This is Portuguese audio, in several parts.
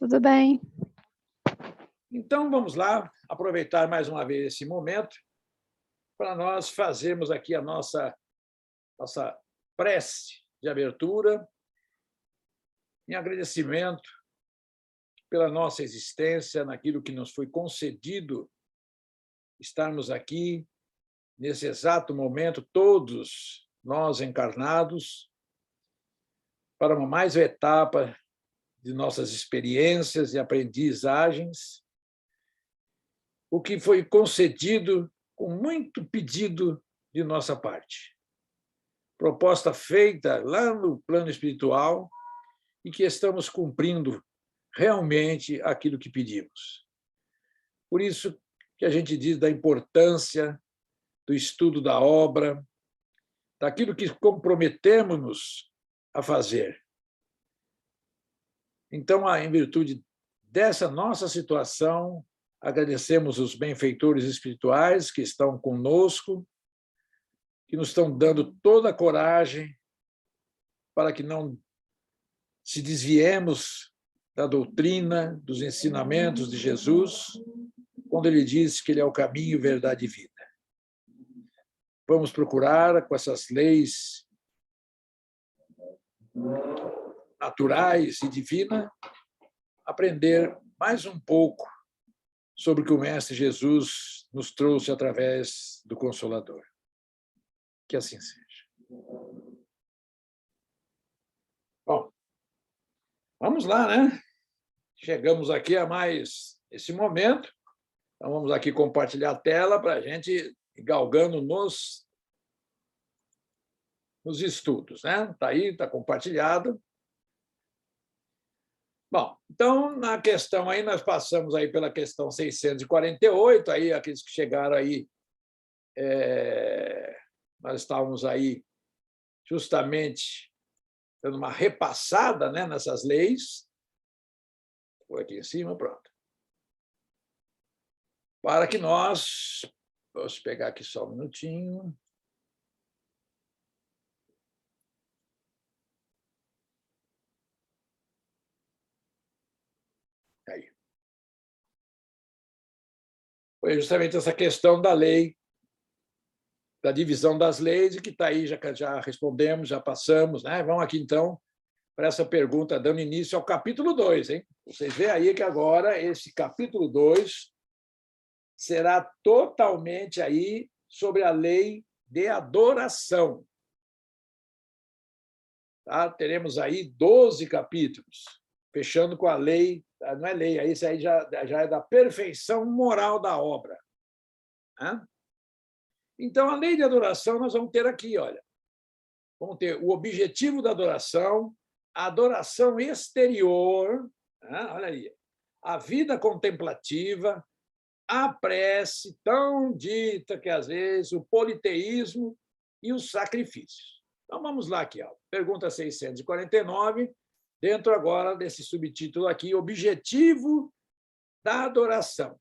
Tudo bem. Então, vamos lá, aproveitar mais uma vez esse momento para nós fazermos aqui a nossa prece de abertura, em agradecimento pela nossa existência, naquilo que nos foi concedido, estarmos aqui, nesse exato momento, todos nós encarnados, para uma mais etapa de nossas experiências e aprendizagens, o que foi concedido com muito pedido de nossa parte. Proposta feita lá no plano espiritual e que estamos cumprindo realmente aquilo que pedimos. Por isso que a gente diz da importância do estudo da obra, daquilo que comprometemos-nos a fazer. Então, em virtude dessa nossa situação, agradecemos os benfeitores espirituais que estão conosco, que nos estão dando toda a coragem para que não se desviemos da doutrina, dos ensinamentos de Jesus, quando ele diz que ele é o caminho, verdade e vida. Vamos procurar, com essas leis naturais e divinas, aprender mais um pouco sobre o que o Mestre Jesus nos trouxe através do Consolador. Que assim seja. Bom, vamos lá, né? Chegamos aqui a mais esse momento. Então, vamos aqui compartilhar a tela para a gente ir galgando nos estudos, né? Está aí, está compartilhado. Bom, então, na questão aí, nós passamos aí pela questão 648, aí aqueles que chegaram aí, nós estávamos aí justamente dando uma repassada, né, nessas leis. Vou aqui em cima, pronto. Para que nós... Vamos pegar aqui só um minutinho. Aí. Foi justamente essa questão da lei, da divisão das leis, e que está aí, já respondemos, já passamos, né? Vamos aqui, então, para essa pergunta, dando início ao capítulo 2, hein? Vocês veem aí que agora esse capítulo 2 será totalmente aí sobre a lei de adoração. Tá? Teremos aí 12 capítulos, fechando com a lei, não é lei, isso aí já é da perfeição moral da obra. Né? Então, a lei de adoração nós vamos ter aqui, olha. Vamos ter o objetivo da adoração, a adoração exterior, né? Olha aí, a vida contemplativa, a prece, tão dita que, às vezes, o politeísmo e os sacrifícios. Então, vamos lá aqui, ó. Pergunta 649, dentro agora desse subtítulo aqui, objetivo da adoração.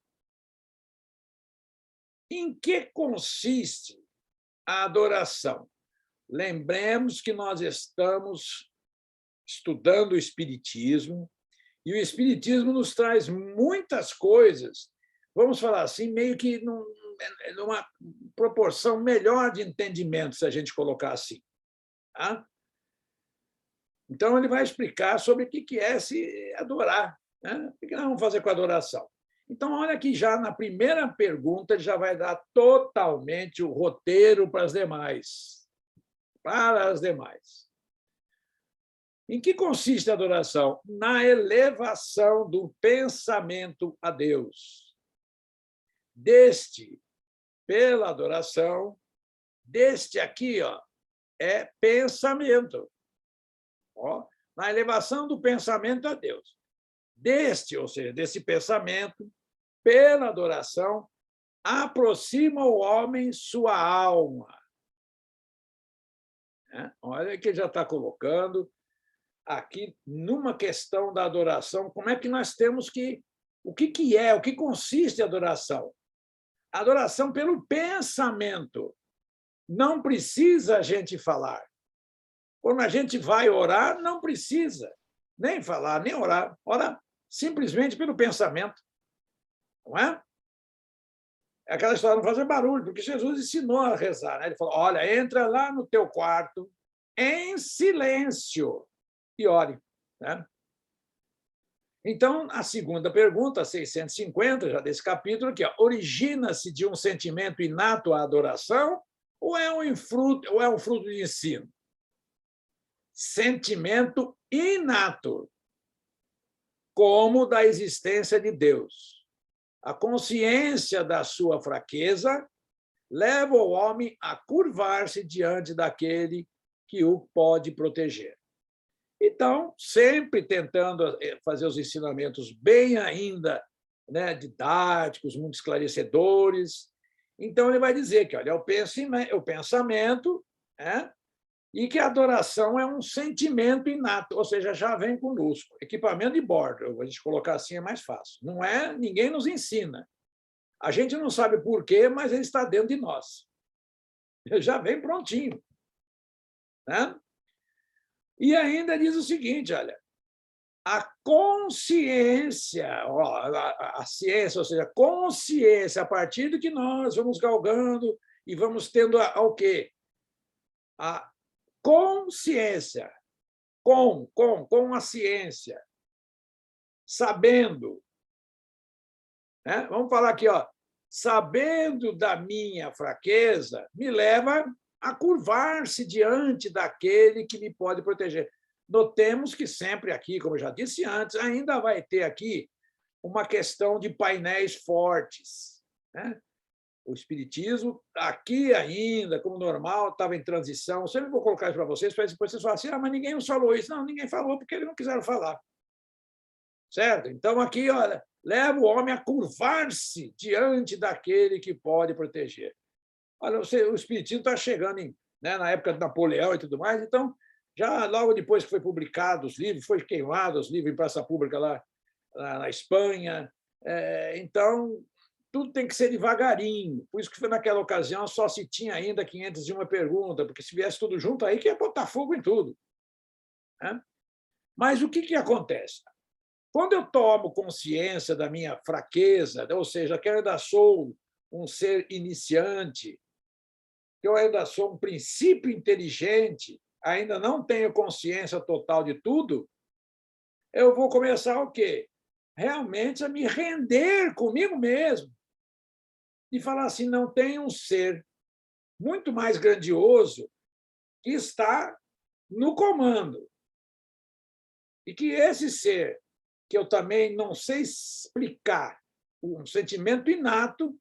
Em que consiste a adoração? Lembremos que nós estamos estudando o Espiritismo, e o Espiritismo nos traz muitas coisas, vamos falar assim, meio que numa proporção melhor de entendimento, se a gente colocar assim. Tá? Então, ele vai explicar sobre o que é se adorar. Né? O que nós vamos fazer com a adoração? Então, olha que já na primeira pergunta ele já vai dar totalmente o roteiro para as demais. Para as demais. Em que consiste a adoração? Na elevação do pensamento a Deus. Pela adoração, deste aqui, ó, é pensamento. Ó, na elevação do pensamento a Deus. Ou seja, desse pensamento, pela adoração, aproxima o homem sua alma. Olha que ele já está colocando aqui numa questão da adoração, como é que nós temos que... O que consiste a adoração? A adoração pelo pensamento. Não precisa a gente falar. Quando a gente vai orar, não precisa nem falar, nem orar. Ora, simplesmente pelo pensamento. Não é? É aquela história de não fazer barulho, porque Jesus ensinou a rezar. Né? Ele falou, olha, entra lá no teu quarto, em silêncio, e ore. Né? Então, a segunda pergunta, 650, já desse capítulo, aqui, origina-se de um sentimento inato à adoração ou é um fruto de ensino? Sentimento inato, como da existência de Deus. A consciência da sua fraqueza leva o homem a curvar-se diante daquele que o pode proteger. Então, sempre tentando fazer os ensinamentos bem ainda, né, didáticos, muito esclarecedores. Então, ele vai dizer que olha, o pensamento, né, e que a adoração é um sentimento inato, ou seja, já vem conosco. Equipamento de bordo, eu vou te colocar assim, é mais fácil. Não é, ninguém nos ensina. A gente não sabe por quê, mas ele está dentro de nós. Ele já vem prontinho. Né? E ainda diz o seguinte, olha, a consciência, a ciência, ou seja, a consciência, a partir do que nós vamos galgando e vamos tendo ao quê? A consciência, com a ciência, sabendo. Né? Vamos falar aqui, ó, sabendo da minha fraqueza, me leva a curvar-se diante daquele que me pode proteger. Notemos que sempre aqui, como eu já disse antes, ainda vai ter aqui uma questão de painéis fortes. Né? O Espiritismo, aqui ainda, como normal, estava em transição. Eu sempre vou colocar isso para vocês, para depois vocês falarem assim, mas ninguém nos falou isso. Não, ninguém falou porque eles não quiseram falar. Certo? Então, aqui, olha, leva o homem a curvar-se diante daquele que pode proteger. Olha, o Espiritismo está chegando né, na época de Napoleão e tudo mais, então, já logo depois que foi publicado os livros, foi queimado os livros em praça pública lá na Espanha, então, tudo tem que ser devagarinho. Por isso que naquela ocasião só se tinha ainda 501 perguntas, porque se viesse tudo junto aí, que ia botar fogo em tudo. Né? Mas o que acontece? Quando eu tomo consciência da minha fraqueza, ou seja, que eu ainda sou um ser iniciante, que eu ainda sou um princípio inteligente, ainda não tenho consciência total de tudo, eu vou começar o quê? Realmente a me render comigo mesmo e falar assim, não tem um ser muito mais grandioso que está no comando. E que esse ser, que eu também não sei explicar, um sentimento inato,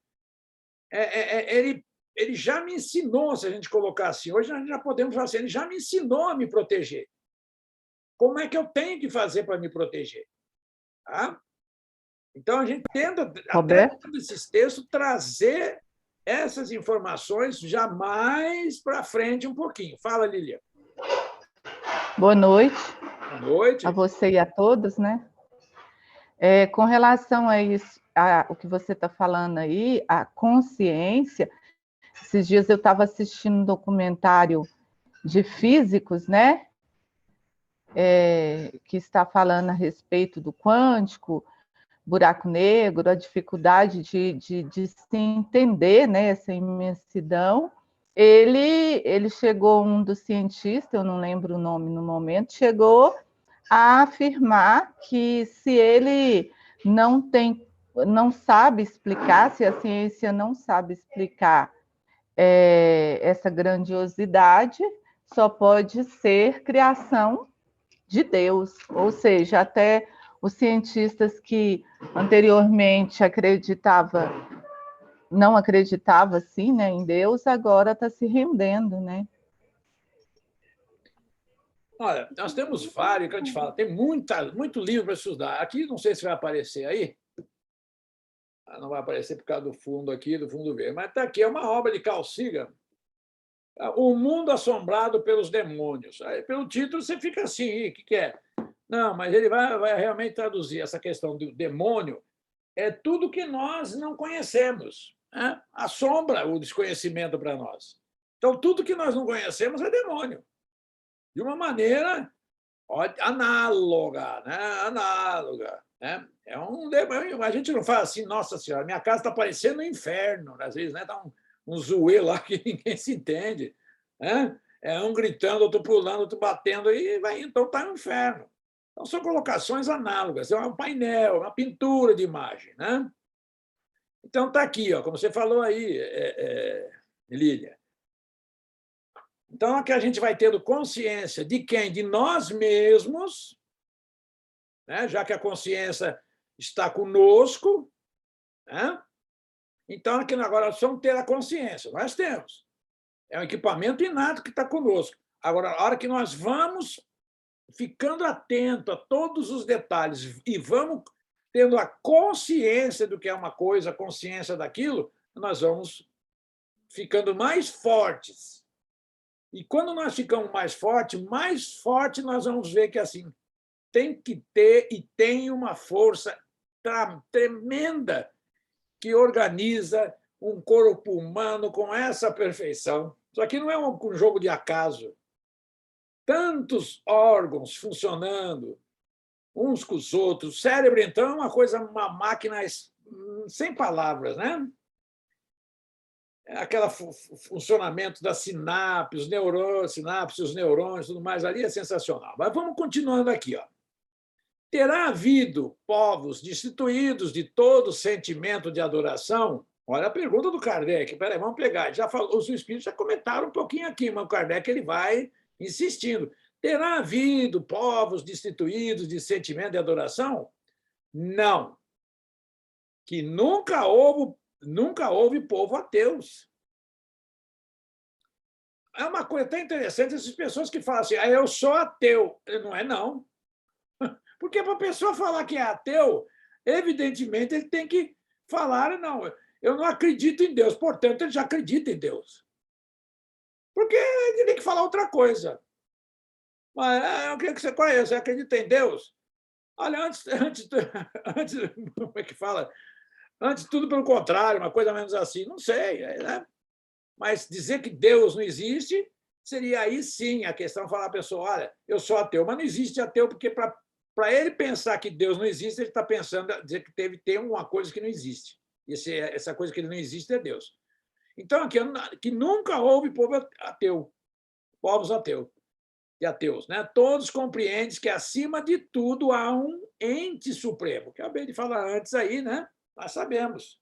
ele já me ensinou, se a gente colocar assim, hoje nós já podemos falar assim, ele já me ensinou a me proteger. Como é que eu tenho que fazer para me proteger? Tá? Então, a gente tenta, até dentro desses textos, trazer essas informações já mais para frente um pouquinho. Fala, Lilian. Boa noite. Boa noite. A você e a todos, né? Com relação a isso, o que você está falando aí, a consciência, esses dias eu estava assistindo um documentário de físicos, né? Que está falando a respeito do quântico, buraco negro, a dificuldade de se entender, né, essa imensidão. Ele chegou, um dos cientistas, eu não lembro o nome no momento, chegou a afirmar que se ele não sabe explicar, se a ciência não sabe explicar essa grandiosidade, só pode ser criação de Deus, ou seja, até os cientistas que anteriormente não acreditava assim, né, em Deus, agora está se rendendo, né? Olha, nós temos vários, que a gente fala, tem muito livro para estudar. Aqui, não sei se vai aparecer aí. Não vai aparecer por causa do fundo aqui, do fundo verde. Mas está aqui, é uma obra de Carl Sagan, O Mundo Assombrado pelos Demônios. Aí, pelo título, você fica assim, o que é? Não, mas ele vai realmente traduzir essa questão do demônio. É tudo que nós não conhecemos. Né? Assombra o desconhecimento para nós. Então, tudo que nós não conhecemos é demônio. De uma maneira análoga, né? Análoga. né? A gente não fala assim, nossa senhora, minha casa está parecendo um inferno, às vezes, né? Está um zoê lá que ninguém se entende, né? É um gritando, outro pulando, outro batendo, e vai, então está um inferno. Então, são colocações análogas, é um painel, uma pintura de imagem, né? Então, está aqui, ó, como você falou aí, Lília. Então, é que a gente vai tendo consciência de quem? De nós mesmos, né? Já que a consciência está conosco, né? Então, aqui agora nós vamos ter a consciência, nós temos. É um equipamento inato que está conosco. Agora, a hora que nós vamos ficando atento a todos os detalhes e vamos tendo a consciência do que é uma coisa, a consciência daquilo, nós vamos ficando mais fortes. E quando nós ficamos mais forte nós vamos ver que assim tem que ter e tem uma força tremenda que organiza um corpo humano com essa perfeição. Isso aqui não é um jogo de acaso. Tantos órgãos funcionando uns com os outros. O cérebro, então, é uma coisa, uma máquina sem palavras, né? Aquele funcionamento das sinapses, os neurônios, tudo mais ali é sensacional. Mas vamos continuando aqui, ó. Terá havido povos destituídos de todo sentimento de adoração? Olha a pergunta do Kardec. Peraí, vamos pegar. Já falou, os espíritos já comentaram um pouquinho aqui, mas o Kardec ele vai insistindo. Terá havido povos destituídos de sentimento de adoração? Não. Que nunca houve povo ateus. É uma coisa até interessante essas pessoas que falam assim, eu sou ateu. Não é, não. Porque para a pessoa falar que é ateu, evidentemente ele tem que falar, não, eu não acredito em Deus, portanto, ele já acredita em Deus. Porque ele tem que falar outra coisa. Mas eu queria que você conheça, você acredita em Deus? Olha, antes como é que fala? Antes, tudo pelo contrário, uma coisa menos assim, não sei, né? Mas dizer que Deus não existe seria aí sim a questão falar à pessoa, olha, eu sou ateu, mas não existe ateu porque para ele pensar que Deus não existe, ele está pensando dizer que tem uma coisa que não existe. Essa coisa que não existe é Deus. Então, aqui, que nunca houve povo ateu, povos ateus, né? Todos compreendem que, acima de tudo, há um ente supremo, que eu acabei de falar antes aí, né? Nós sabemos.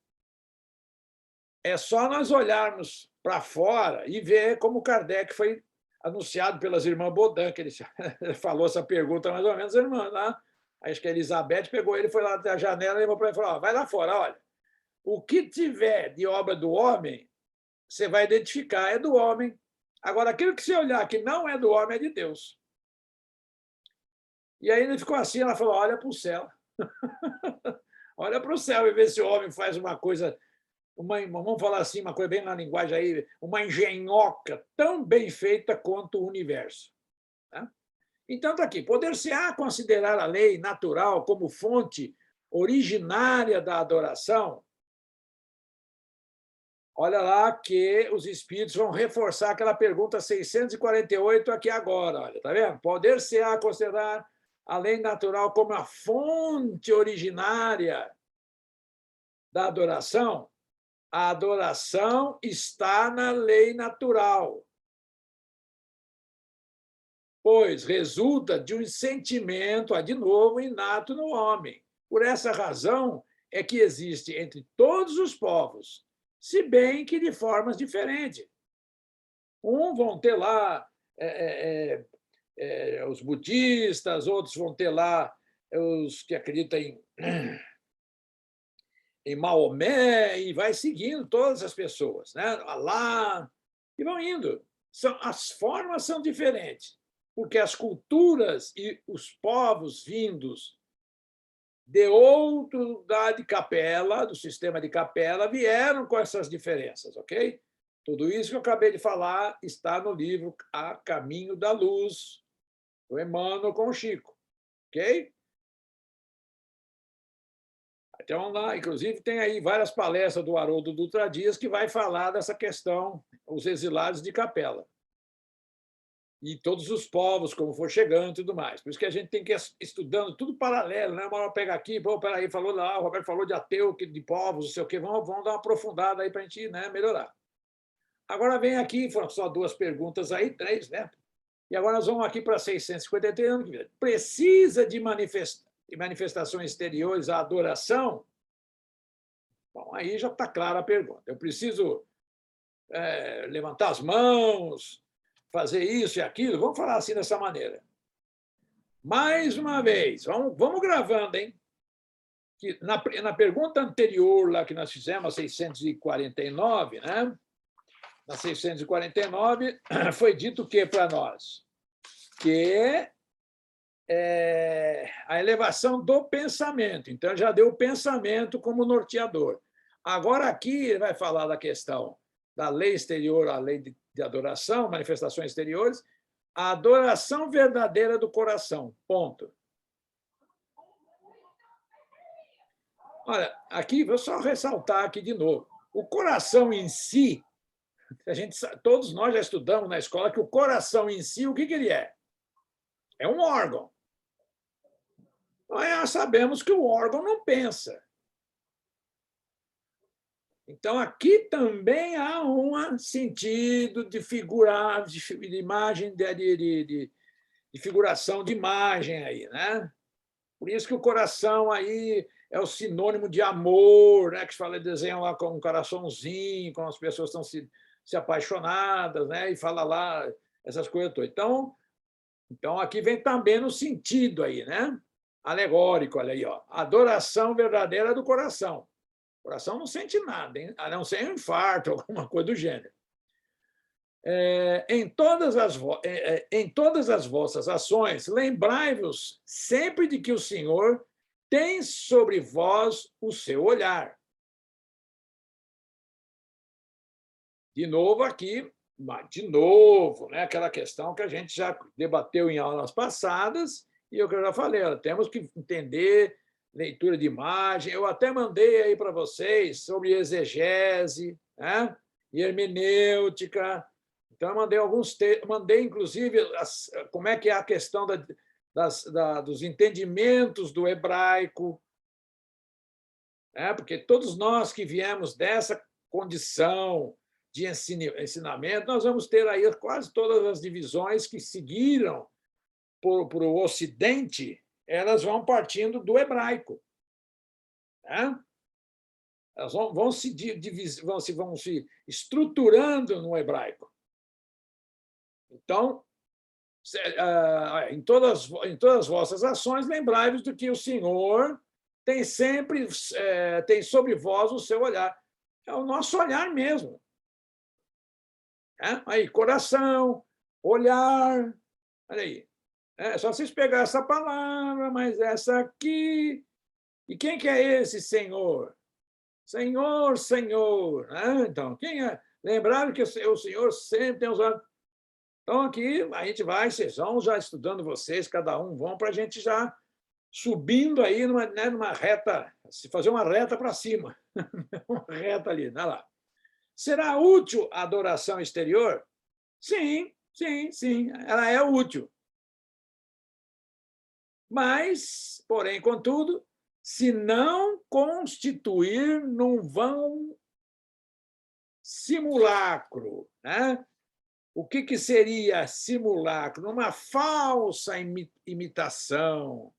É só nós olharmos para fora e ver como Kardec foi anunciado pelas irmãs Baudin, que ele falou essa pergunta mais ou menos, a irmã lá, acho que a Elizabeth pegou ele, foi lá até a janela, levou para ele e falou, vai lá fora, olha, o que tiver de obra do homem, você vai identificar, é do homem. Agora, aquilo que você olhar que não é do homem, é de Deus. E aí ele ficou assim, ela falou, olha para o céu. Olha para o céu e vê se o homem faz uma coisa, vamos falar assim, uma coisa bem na linguagem aí, uma engenhoca tão bem feita quanto o universo. Tá? Então, está aqui. Poder-se-á considerar a lei natural como fonte originária da adoração? Olha lá que os espíritos vão reforçar aquela pergunta 648 aqui agora. Olha, tá vendo? Poder-se-á considerar a lei natural como a fonte originária da adoração? A adoração está na lei natural, pois resulta de um sentimento, de novo, inato no homem. Por essa razão é que existe entre todos os povos, se bem que de formas diferentes. Vão ter lá os budistas, outros vão ter lá os que acreditam em Maomé, e vai seguindo todas as pessoas, né? Alá, e vão indo. As formas são diferentes, porque as culturas e os povos vindos de outro lugar de Capela, do sistema de Capela, vieram com essas diferenças, ok? Tudo isso que eu acabei de falar está no livro A Caminho da Luz, do Emmanuel com o Chico, ok? Então, lá, inclusive, tem aí várias palestras do Haroldo Dutra Dias que vai falar dessa questão, os exilados de Capela. e todos os povos, como for chegando e tudo mais. Por isso que a gente tem que ir estudando tudo paralelo, né? Uma hora pega aqui, pô, peraí, falou lá, o Roberto falou de ateu, de povos, não sei o quê, vamos dar uma aprofundada aí para a gente, né, melhorar. Agora vem aqui, foram só 2 perguntas aí, 3, né? E agora nós vamos aqui para 653 ano que vem. Precisa de manifestações exteriores à adoração? Bom, aí já está clara a pergunta. Eu preciso levantar as mãos, fazer isso e aquilo? Vamos falar assim dessa maneira. Mais uma vez, vamos gravando, hein? Que na pergunta anterior, lá que nós fizemos, 649, né? Na 649, foi dito o que para nós? Que a elevação do pensamento. Então, já deu o pensamento como norteador. Agora, aqui, ele vai falar da questão da lei exterior, a lei de adoração, manifestações exteriores, a adoração verdadeira do coração. Ponto. Olha, aqui, vou só ressaltar aqui de novo. O coração em si, todos nós já estudamos na escola que o coração em si, o que ele é? É um órgão. Nós sabemos que o órgão não pensa. Então, aqui também há um sentido de figurar, de imagem, de figuração de imagem aí, né? Por isso que o coração aí é o sinônimo de amor, né? Que se fala, desenha lá com um coraçãozinho, quando as pessoas estão se apaixonadas, né? E fala lá essas coisas todas. Então, aqui vem também no sentido aí, né? Alegórico, olha aí, ó. Adoração verdadeira do coração. O coração não sente nada, hein? A não ser um infarto, alguma coisa do gênero. Em todas as vossas ações, lembrai-vos sempre de que o Senhor tem sobre vós o seu olhar. De novo aqui, né? Aquela questão que a gente já debateu em aulas passadas, e eu já falei, temos que entender leitura de imagem. Eu até mandei aí para vocês sobre exegese, né? E hermenêutica. Então, eu mandei mandei, inclusive, como é que é a questão dos entendimentos do hebraico, né? Porque todos nós que viemos dessa condição de ensinamento, nós vamos ter aí quase todas as divisões que seguiram para o Ocidente, elas vão partindo do hebraico, né? Elas vão se estruturando no hebraico. Então, em todas as vossas ações, lembrai-vos do que o Senhor tem sempre, tem sobre vós o seu olhar. É o nosso olhar mesmo. Aí, coração, olhar, olha aí. É só vocês pegar essa palavra, mas essa aqui. E quem que é esse Senhor? Senhor, Senhor. Então, quem é? Lembraram que o Senhor sempre tem os olhos. Então, aqui a gente vai, vocês vão já estudando vocês, cada um vão, para a gente já subindo aí numa reta, se fazer uma reta para cima. Uma reta ali, olha lá. Será útil a adoração exterior? Sim, sim, sim, ela é útil. Mas, porém, contudo, se não constituir num vão simulacro, né? O que seria simulacro? Numa falsa imitação.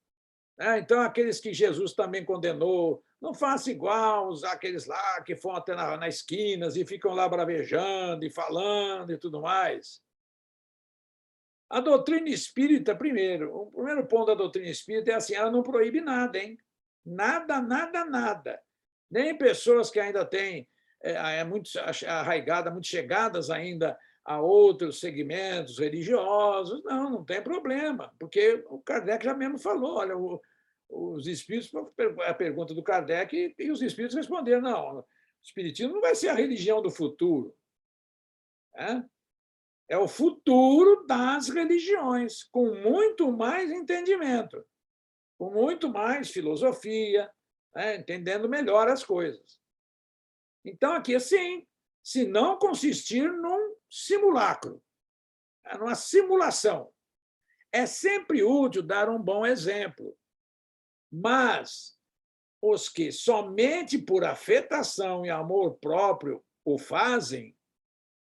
Então, aqueles que Jesus também condenou, não faça igual aqueles lá que vão até nas esquinas e ficam lá bravejando e falando e tudo mais. A doutrina espírita, primeiro, o primeiro ponto da doutrina espírita é assim, ela não proíbe nada, hein? Nada, nada, nada. Nem pessoas que ainda têm, muito arraigadas, muito chegadas ainda a outros segmentos religiosos, não tem problema, porque o Kardec já mesmo falou, olha, os espíritos, a pergunta do Kardec, e os espíritos responderam, não, o espiritismo não vai ser a religião do futuro. É o futuro das religiões, com muito mais entendimento, com muito mais filosofia, entendendo melhor as coisas. Então, aqui, assim, se não consistir num simulacro. numa simulação. É sempre útil dar um bom exemplo, mas os que somente por afetação e amor próprio o fazem,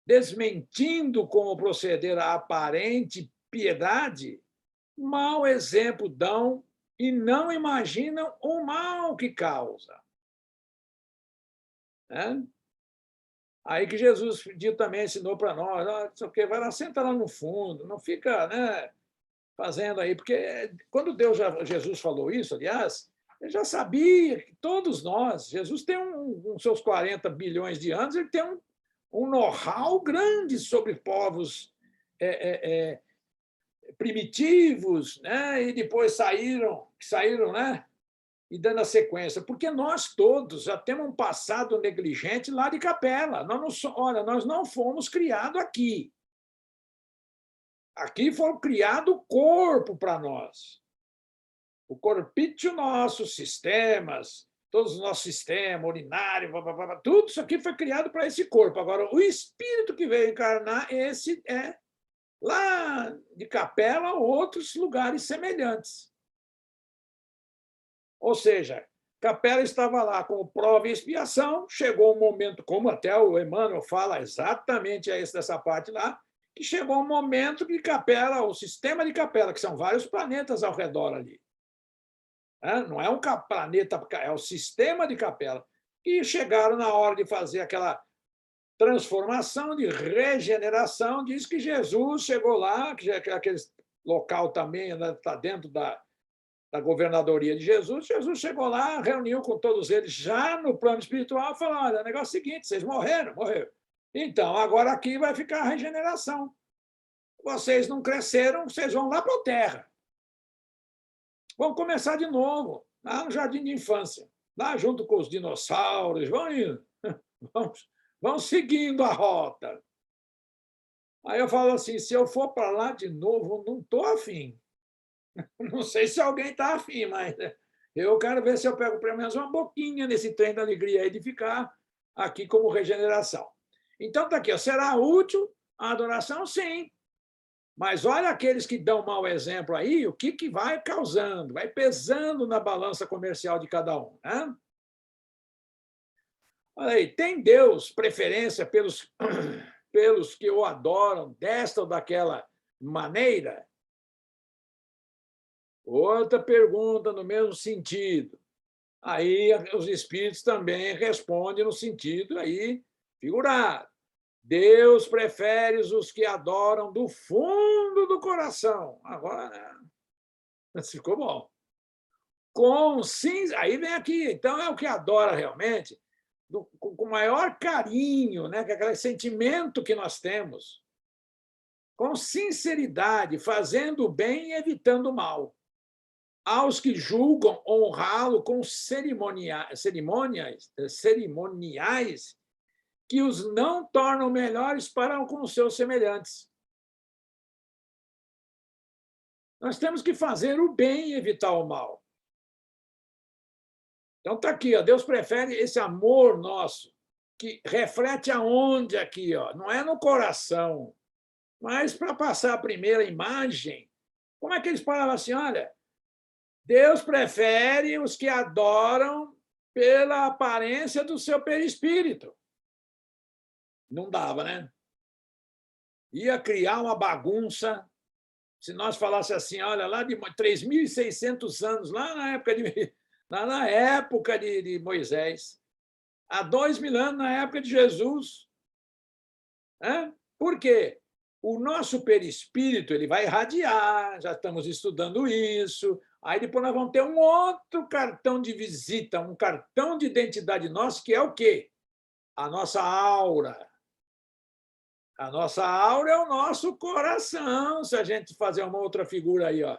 desmentindo com o proceder a aparente piedade, mau exemplo dão e não imaginam o mal que causa. Né? Aí que Jesus também ensinou para nós, vai lá, senta lá no fundo, não fica, né, fazendo aí, porque quando Jesus falou isso, aliás, ele já sabia que todos nós, Jesus tem seus 40 bilhões de anos, ele tem um know-how grande sobre povos primitivos, né, e depois saíram, né, e dando a sequência, porque nós todos já temos um passado negligente lá de Capela. Nós não fomos criados aqui. Aqui foi criado o corpo para nós. O corpício nosso, sistemas, todos os nossos sistemas, urinário, tudo isso aqui foi criado para esse corpo. Agora, o espírito que veio encarnar, esse é lá de Capela ou outros lugares semelhantes. Ou seja, Capela estava lá com prova e expiação, chegou um momento, como até o Emmanuel fala exatamente dessa parte lá, que chegou um momento que Capela, o sistema de Capela, que são vários planetas ao redor ali, não é um planeta, é o sistema de Capela, e chegaram na hora de fazer aquela transformação, de regeneração, diz que Jesus chegou lá, que aquele local também está dentro da governadoria de Jesus, Jesus chegou lá, reuniu com todos eles já no plano espiritual e falou, olha, o negócio é o seguinte, vocês morreram. Então, agora aqui vai ficar a regeneração. Vocês não cresceram, vocês vão lá para a Terra. Vão começar de novo, lá no jardim de infância, lá junto com os dinossauros, vão indo, vão seguindo a rota. Aí eu falo assim, se eu for para lá de novo, eu não estou afim. Não sei se alguém está afim, mas eu quero ver se eu pego pelo menos uma boquinha nesse trem da alegria aí de ficar aqui como regeneração. Então, está aqui, será útil a adoração? Sim. Mas olha aqueles que dão mau exemplo aí, o que vai causando, vai pesando na balança comercial de cada um. Né? Olha aí, tem Deus preferência pelos que o adoram desta ou daquela maneira? Outra pergunta no mesmo sentido. Aí os espíritos também respondem no sentido aí figurado. Deus prefere os que adoram do fundo do coração. Agora, ficou bom. Aí vem aqui, então é o que adora realmente, com o maior carinho, né? Que é aquele sentimento que nós temos, com sinceridade, fazendo o bem e evitando o mal. Aos que julgam honrá-lo com cerimoniais que os não tornam melhores para com os seus semelhantes. Nós temos que fazer o bem e evitar o mal. Então está aqui, ó, Deus prefere esse amor nosso, que reflete aonde aqui, ó, não é no coração, mas para passar a primeira imagem, como é que eles falavam assim, olha, Deus prefere os que adoram pela aparência do seu perispírito. Não dava, né? Ia criar uma bagunça se nós falássemos assim, olha, lá de 3.600 anos, lá na época de Moisés, há 2.000 anos, na época de Jesus. Por quê? O nosso perispírito ele vai irradiar, já estamos estudando isso, aí depois nós vamos ter um outro cartão de visita, um cartão de identidade nosso, que é o quê? A nossa aura. A nossa aura é o nosso coração, se a gente fazer uma outra figura aí. Ó.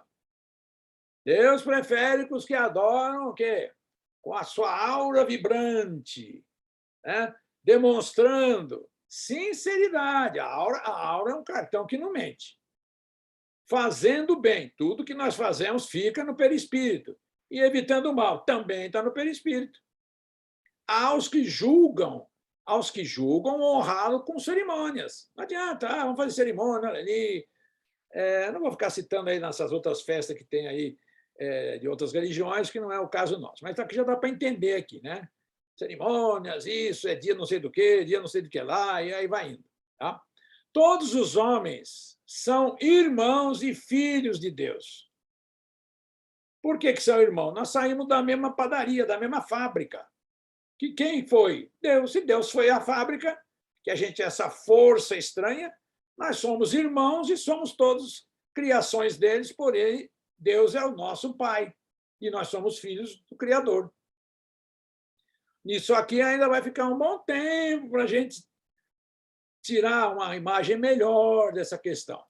Deus prefere que os que adoram o quê? Com a sua aura vibrante, né? Demonstrando sinceridade. A aura é um cartão que não mente. Fazendo bem, tudo que nós fazemos fica no perispírito. E evitando o mal, também está no perispírito. Aos que julgam aos que julgam honrá-lo com cerimônias. Não adianta, vamos fazer cerimônia ali. Não vou ficar citando aí nessas outras festas que tem aí de outras religiões, que não é o caso nosso. Mas aqui já dá para entender aqui, né? Cerimônias, isso, é dia não sei do que, dia não sei do que lá, e aí vai indo. Tá? Todos os homens são irmãos e filhos de Deus. Por que são irmãos? Nós saímos da mesma padaria, da mesma fábrica. Que quem foi? Deus. Se Deus foi a fábrica, que a gente é essa força estranha, nós somos irmãos e somos todos criações deles, porém, Deus é o nosso Pai e nós somos filhos do Criador. Isso aqui ainda vai ficar um bom tempo para a gente tirar uma imagem melhor dessa questão.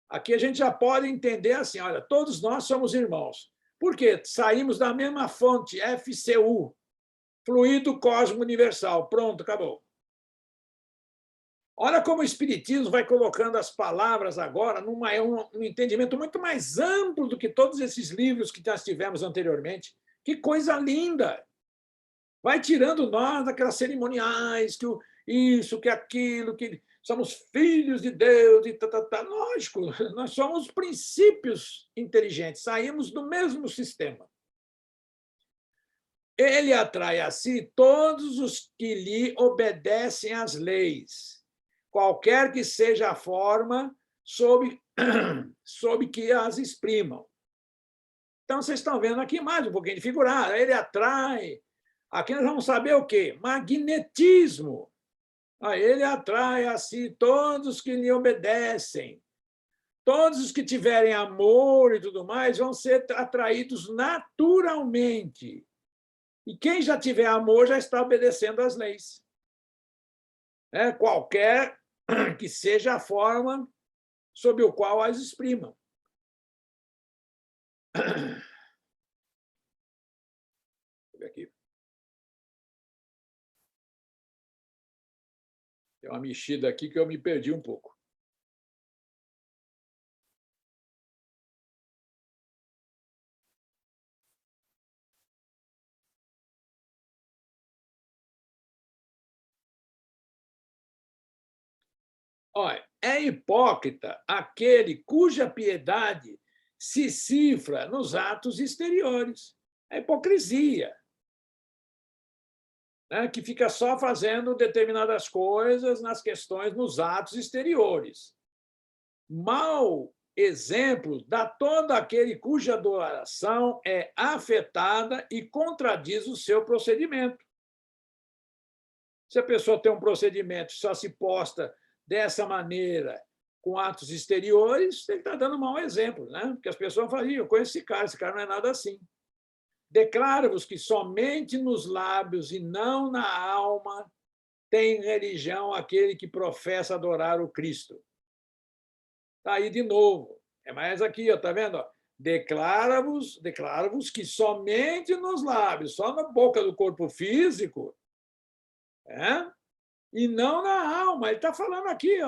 Aqui a gente já pode entender assim, olha, todos nós somos irmãos. Por quê? Saímos da mesma fonte, FCU, fluido cosmo universal. Pronto, acabou. Olha como o Espiritismo vai colocando as palavras agora num entendimento muito mais amplo do que todos esses livros que nós tivemos anteriormente. Que coisa linda! Vai tirando nós daquelas cerimoniais, que isso, que aquilo, que somos filhos de Deus, e tá. Lógico, nós somos princípios inteligentes, saímos do mesmo sistema. Ele atrai a si todos os que lhe obedecem às leis, qualquer que seja a forma sob que as exprimam. Então, vocês estão vendo aqui mais um pouquinho de figurado. Ele atrai. Aqui nós vamos saber o quê? Magnetismo. Ele atrai a si todos que lhe obedecem. Todos os que tiverem amor e tudo mais vão ser atraídos naturalmente. E quem já tiver amor já está obedecendo às leis. Qualquer que seja a forma sob a qual as exprimam. Aqui. Tem uma mexida aqui que eu me perdi um pouco. Olha, é hipócrita aquele cuja piedade se cifra nos atos exteriores. É hipocrisia. Que fica só fazendo determinadas coisas nas questões, nos atos exteriores. Mau exemplo dá todo aquele cuja adoração é afetada e contradiz o seu procedimento. Se a pessoa tem um procedimento só se posta dessa maneira, com atos exteriores, ele está dando um mau exemplo, né? Porque as pessoas falam, eu conheço esse cara não é nada assim. Declaro-vos que somente nos lábios e não na alma tem religião aquele que professa adorar o Cristo. Está aí de novo. É mais aqui, está vendo? Declaro-vos que somente nos lábios, só na boca do corpo físico, e não na alma. Ele está falando aqui, a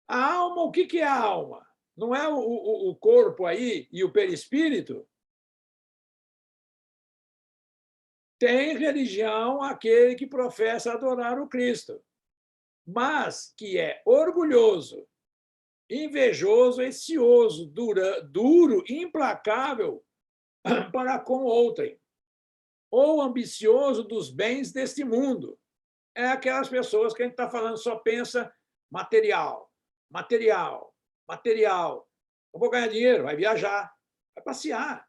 alma, o que é a alma? Não é o corpo aí e o perispírito? Tem religião aquele que professa adorar o Cristo, mas que é orgulhoso, invejoso, ansioso, duro, implacável para com outrem, ou ambicioso dos bens deste mundo. É aquelas pessoas que a gente está falando, só pensa material. Eu vou ganhar dinheiro, vai viajar, vai passear.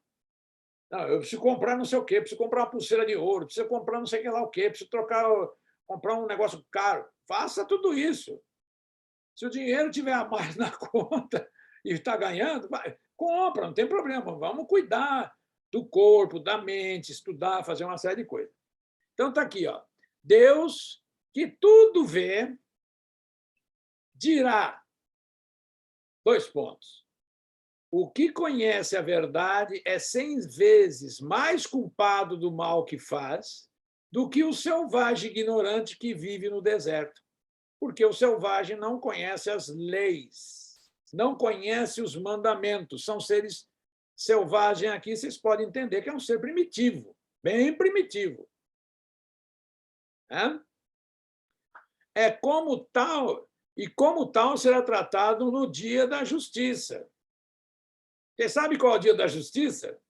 Não, eu preciso comprar não sei o quê, preciso comprar uma pulseira de ouro, preciso comprar não sei o quê, preciso comprar um negócio caro. Faça tudo isso. Se o dinheiro tiver a mais na conta e está ganhando, compra, não tem problema. Vamos cuidar do corpo, da mente, estudar, fazer uma série de coisas. Então, está aqui. Deus, que tudo vê, dirá, 2 pontos. O que conhece a verdade é 100 vezes mais culpado do mal que faz do que o selvagem ignorante que vive no deserto. Porque o selvagem não conhece as leis, não conhece os mandamentos. São seres selvagens aqui, vocês podem entender que é um ser primitivo, bem primitivo. Né? É como tal, e como tal será tratado no dia da justiça. Você sabe qual é o dia da justiça?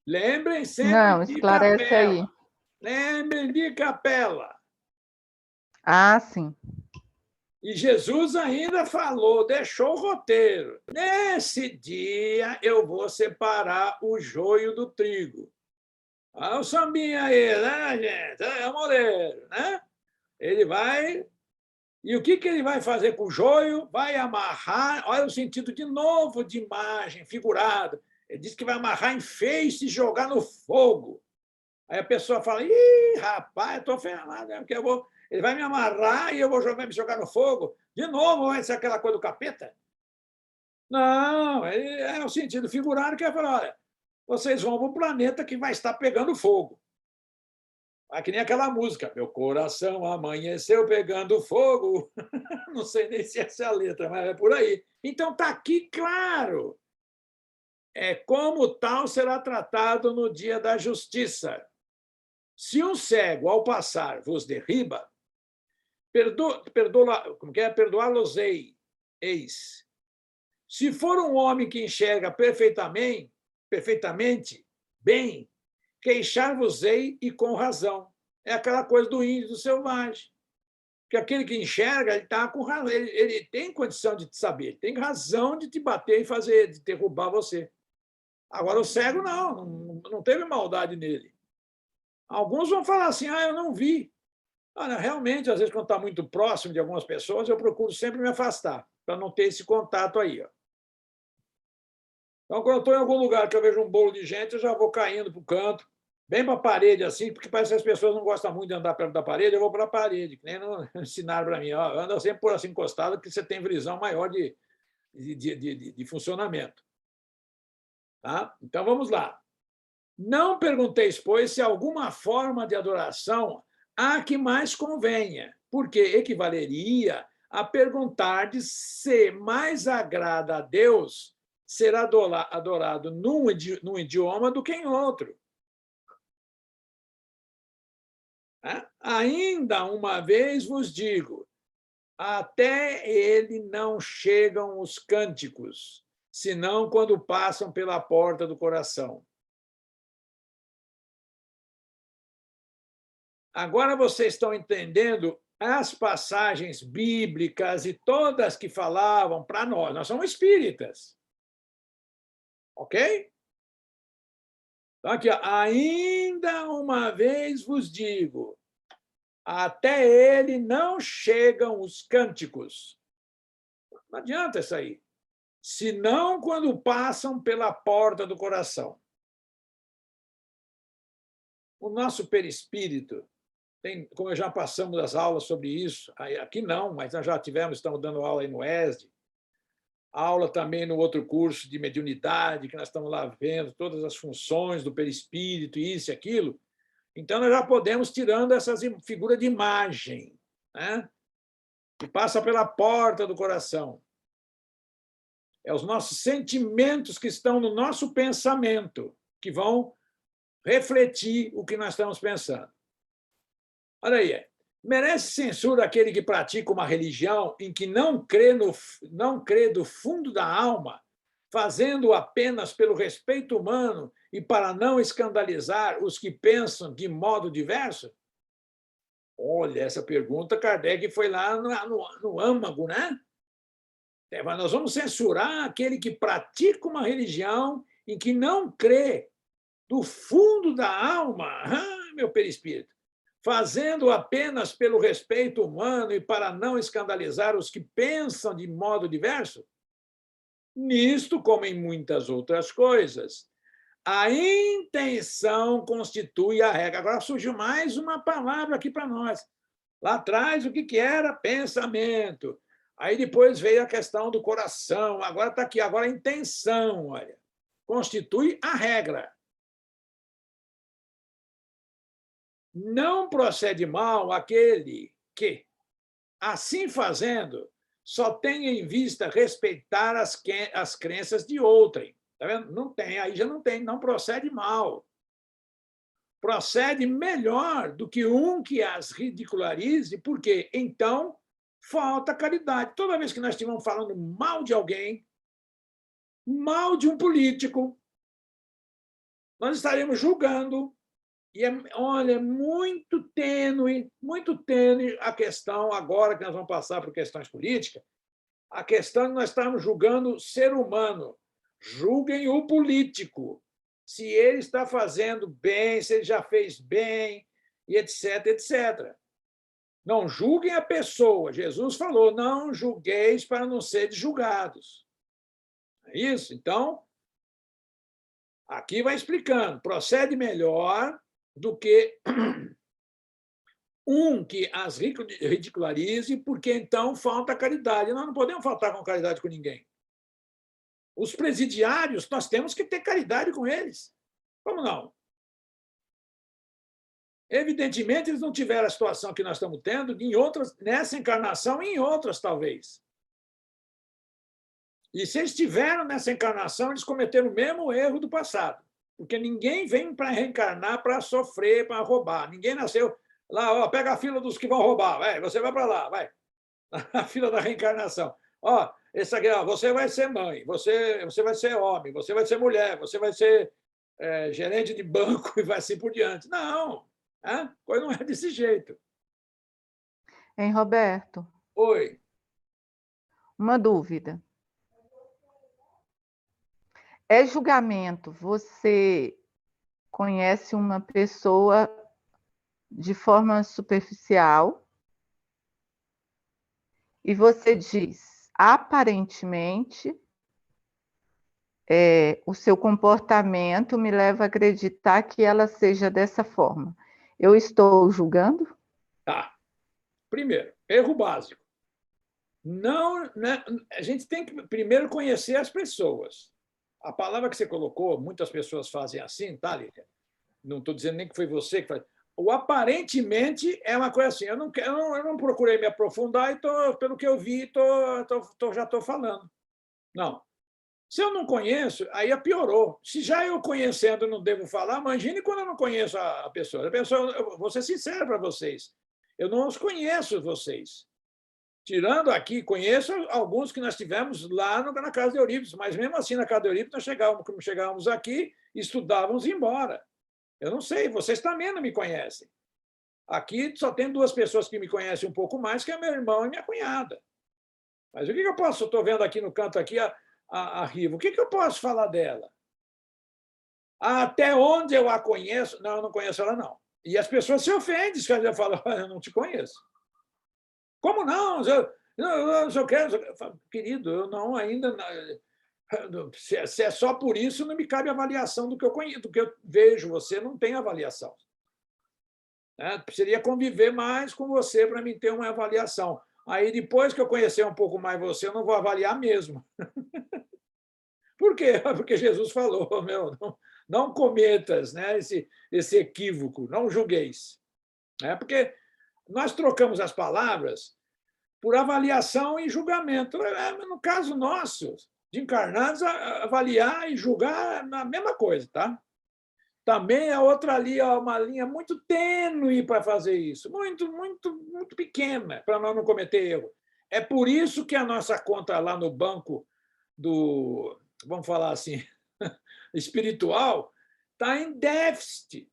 Lembrem sempre Não, de esclarece aí. Capela. Lembrem de Capela. Ah, sim. E Jesus ainda falou, deixou o roteiro. Nesse dia eu vou separar o joio do trigo. Olha o sambinha aí, né, gente? É o Moreiro, né? Ele vai. E o que ele vai fazer com o joio? Vai amarrar. Olha o sentido de novo de imagem, figurado. Ele diz que vai amarrar em feixe e jogar no fogo. Aí a pessoa fala: ih, rapaz, eu estou ferrado, né? Porque eu vou. Ele vai me amarrar e eu vou me jogar no fogo. De novo, vai ser aquela coisa do capeta? Não, é o sentido figurado que é falar: olha, vocês vão para o planeta que vai estar pegando fogo. É que nem aquela música, meu coração amanheceu pegando fogo. Não sei nem se essa é a letra, mas é por aí. Então está aqui claro. É como tal será tratado no dia da justiça. Se um cego, ao passar, vos derriba, perdoá-los-ei, eis. Se for um homem que enxerga perfeitamente, bem, queixar-vos-ei e com razão. É aquela coisa do índio, do selvagem. Que aquele que enxerga, ele está com razão, ele tem condição de te saber, ele tem razão de te bater e fazer, de derrubar você. Agora, o cego não teve maldade nele. Alguns vão falar assim: ah, eu não vi. Olha, realmente, às vezes, quando está muito próximo de algumas pessoas, eu procuro sempre me afastar, para não ter esse contato aí. Ó. Então, quando eu estou em algum lugar que eu vejo um bolo de gente, eu já vou caindo para o canto, bem para a parede, assim, porque parece que as pessoas não gostam muito de andar perto da parede, eu vou para a parede, que nem não ensinaram para mim. Ó, anda sempre por assim encostado, que você tem visão maior de funcionamento. Tá? Então, vamos lá. Não pergunteis, pois, se alguma forma de adoração há que mais convenha, porque equivaleria a perguntar se mais agrada a Deus ser adorado num idioma do que em outro. Ainda uma vez vos digo, até ele não chegam os cânticos, senão quando passam pela porta do coração. Agora vocês estão entendendo as passagens bíblicas e todas que falavam para nós. Nós somos espíritas. Ok? Então, aqui, ó, ainda uma vez vos digo, até ele não chegam os cânticos. Não adianta isso aí. Senão quando passam pela porta do coração. O nosso perispírito como já passamos as aulas sobre isso, aqui não, mas nós já tivemos, estamos dando aula aí no ESD, aula também no outro curso de mediunidade, que nós estamos lá vendo todas as funções do perispírito, isso e aquilo. Então, nós já podemos tirando essas figuras de imagem, né? Que passa pela porta do coração. É os nossos sentimentos que estão no nosso pensamento, que vão refletir o que nós estamos pensando. Olha aí, merece censura aquele que pratica uma religião em que não crê do fundo da alma, fazendo apenas pelo respeito humano e para não escandalizar os que pensam de modo diverso? Olha, essa pergunta, Kardec foi lá no âmago, né? Mas nós vamos censurar aquele que pratica uma religião em que não crê do fundo da alma, meu perispírito, fazendo apenas pelo respeito humano e para não escandalizar os que pensam de modo diverso? Nisto, como em muitas outras coisas, a intenção constitui a regra. Agora surgiu mais uma palavra aqui para nós. Lá atrás, o que era pensamento? Aí depois veio a questão do coração. Agora está aqui, agora a intenção, olha, constitui a regra. Não procede mal aquele que, assim fazendo, só tem em vista respeitar as crenças de outrem. Tá vendo? Não tem, aí já não tem, não procede mal. procede melhor do que um que as ridicularize, porque então falta caridade. Toda vez que nós estivermos falando mal de alguém, mal de um político, nós estaremos julgando. E, olha, muito tênue a questão, agora que nós vamos passar por questões políticas, a questão de nós estarmos julgando o ser humano. Julguem o político, se ele está fazendo bem, se ele já fez bem, e etc, etc. Não julguem a pessoa. Jesus falou, não julgueis para não serem julgados. É isso? Então, aqui vai explicando. Procede melhor do que um que as ridicularize, porque então falta caridade. Nós não podemos faltar com caridade com ninguém. Os presidiários, nós temos que ter caridade com eles. Como não? Evidentemente, eles não tiveram a situação que nós estamos tendo em outras, nessa encarnação e em outras, talvez. E se eles estiveram nessa encarnação, eles cometeram o mesmo erro do passado. Porque ninguém vem para reencarnar para sofrer, para roubar. Ninguém nasceu lá, ó, pega a fila dos que vão roubar, vai, você vai para lá, vai. A fila da reencarnação. Ó, esse aqui, ó, você vai ser mãe, você vai ser homem, você vai ser mulher, você vai ser gerente de banco e vai assim por diante. Não, a coisa não é desse jeito. Hein, Roberto? Oi. Uma dúvida. É julgamento, você conhece uma pessoa de forma superficial e você diz, aparentemente, o seu comportamento me leva a acreditar que ela seja dessa forma. Eu estou julgando? Tá. Primeiro, erro básico. Não, né, a gente tem que primeiro conhecer as pessoas. A palavra que você colocou, muitas pessoas fazem assim, tá, Lília? Não estou dizendo nem que foi você que faz. O aparentemente é uma coisa assim. Eu não procurei me aprofundar e pelo que eu vi, já estou falando. Não. Se eu não conheço, aí piorou. Se já eu conhecendo não devo falar, imagine quando eu não conheço a pessoa. Eu vou ser sincero para vocês. Eu não os conheço, vocês. Tirando aqui, conheço alguns que nós tivemos lá na casa de Eurípides, mas mesmo assim, na casa de Eurípides, nós chegávamos aqui, estudávamos e ia embora. Eu não sei, vocês também não me conhecem. Aqui só tem duas pessoas que me conhecem um pouco mais, que é meu irmão e minha cunhada. Mas o que eu posso? Estou vendo aqui no canto aqui a Riva. O que eu posso falar dela? Até onde eu a conheço? Não, eu não conheço ela, não. E as pessoas se ofendem quando eu falo, eu não te conheço. Como não? Eu quero. Querido, eu não ainda. Se é só por isso, não me cabe avaliação do que eu conheço, do que eu vejo. Você não tem avaliação. Precisaria conviver mais com você para mim ter uma avaliação. Aí, depois que eu conhecer um pouco mais você, eu não vou avaliar mesmo. Por quê? Porque Jesus falou, não cometas, né, esse equívoco, não julgueis. Porque nós trocamos as palavras por avaliação e julgamento. No caso nosso, de encarnados, avaliar e julgar é a mesma coisa, tá? Também a outra ali, uma linha muito tênue para fazer isso, muito, muito, muito pequena, para nós não cometer erro. É por isso que a nossa conta lá no banco vamos falar assim, espiritual, está em déficit.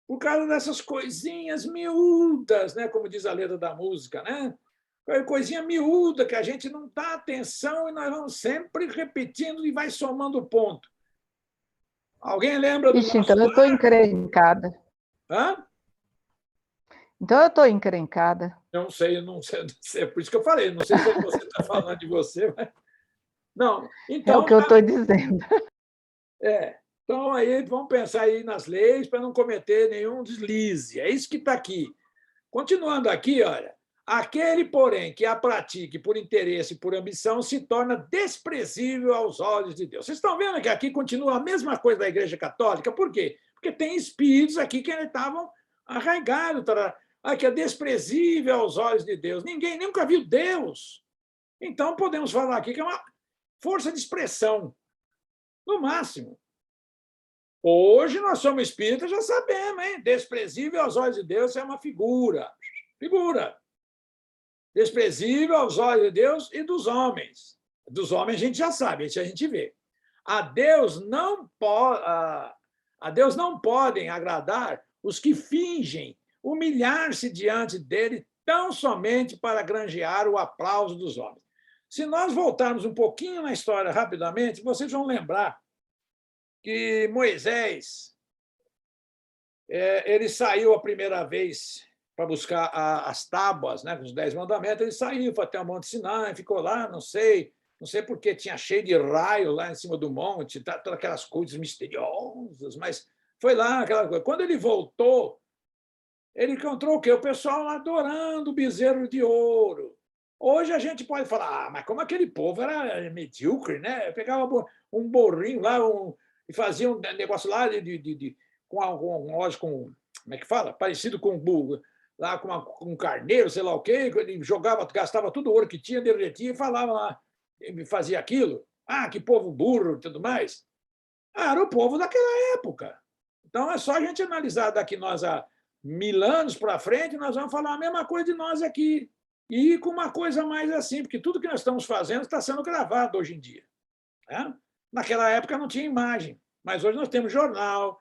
Por causa dessas coisinhas miúdas, né? Como diz a letra da música, né? Coisinha miúda que a gente não dá atenção e nós vamos sempre repetindo e vai somando ponto. Alguém lembra do Ixi, então eu estou encrencada. Hã? Então eu estou encrencada. Não sei, é por isso que eu falei, não sei se você está falando de você, mas... Não, então... É o que eu estou dizendo. Então, aí vamos pensar aí nas leis para não cometer nenhum deslize. É isso que está aqui. Continuando aqui, olha, aquele, porém, que a pratique por interesse e por ambição se torna desprezível aos olhos de Deus. Vocês estão vendo que aqui continua a mesma coisa da Igreja Católica? Por quê? Porque tem espíritos aqui que estavam arraigados, que é desprezível aos olhos de Deus. Ninguém nunca viu Deus. Então, podemos falar aqui que é uma força de expressão, no máximo. Hoje nós somos espíritas, já sabemos, hein? Desprezível aos olhos de Deus é uma figura. Figura. Desprezível aos olhos de Deus e dos homens. Dos homens a gente já sabe, isso a gente vê. A Deus não podem agradar os que fingem humilhar-se diante dele tão somente para granjear o aplauso dos homens. Se nós voltarmos um pouquinho na história rapidamente, vocês vão lembrar que Moisés ele saiu a primeira vez para buscar as tábuas, né, com os 10 mandamentos, ele saiu, foi até o Monte Sinai, ficou lá, não sei porque tinha cheio de raio lá em cima do monte, todas aquelas coisas misteriosas, mas foi lá aquela coisa. Quando ele voltou, ele encontrou o quê? O pessoal lá adorando o bezerro de ouro. Hoje a gente pode falar, mas como aquele povo era medíocre, né? Pegava um borrinho lá e fazia um negócio lá com como é que fala? Parecido com um burro, lá com um carneiro, sei lá o quê, ele jogava, gastava todo o ouro que tinha, derretia e falava lá, fazia aquilo. Ah, que povo burro e tudo mais. Era o povo daquela época. Então é só a gente analisar daqui nós há 1000 anos para frente, nós vamos falar a mesma coisa de nós aqui. E com uma coisa mais assim, porque tudo que nós estamos fazendo está sendo gravado hoje em dia. Né? Naquela época não tinha imagem, mas hoje nós temos jornal,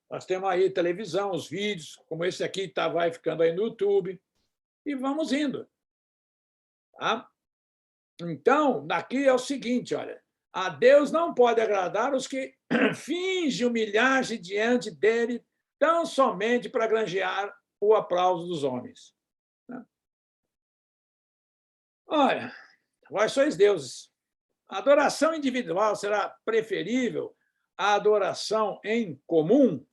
nós temos aí televisão, os vídeos, como esse aqui vai ficando aí no YouTube, e vamos indo. Tá? Então, daqui é o seguinte, olha, a Deus não pode agradar os que fingem humilhar-se diante dele tão somente para granjear o aplauso dos homens. Olha, vós sois deuses. A adoração individual será preferível à adoração em comum?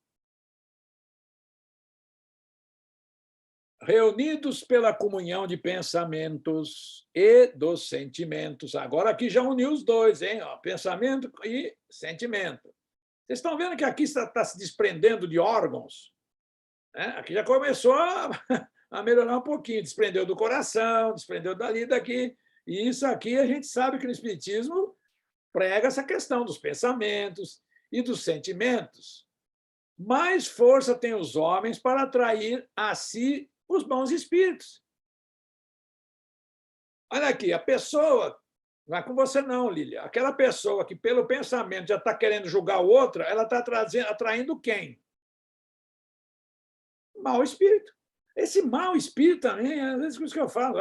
Reunidos pela comunhão de pensamentos e dos sentimentos. Agora aqui já uniu os dois, hein? Pensamento e sentimento. Vocês estão vendo que aqui está se desprendendo de órgãos? Né? Aqui já começou a melhorar um pouquinho. Desprendeu do coração, desprendeu dali e daqui. E isso aqui a gente sabe que no Espiritismo prega essa questão dos pensamentos e dos sentimentos. Mais força têm os homens para atrair a si os bons espíritos. Olha aqui, a pessoa, não é com você não, Lília, aquela pessoa que pelo pensamento já está querendo julgar o outro, ela está atraindo quem? Mau espírito. Esse mau espírito também, às vezes, isso que eu falo,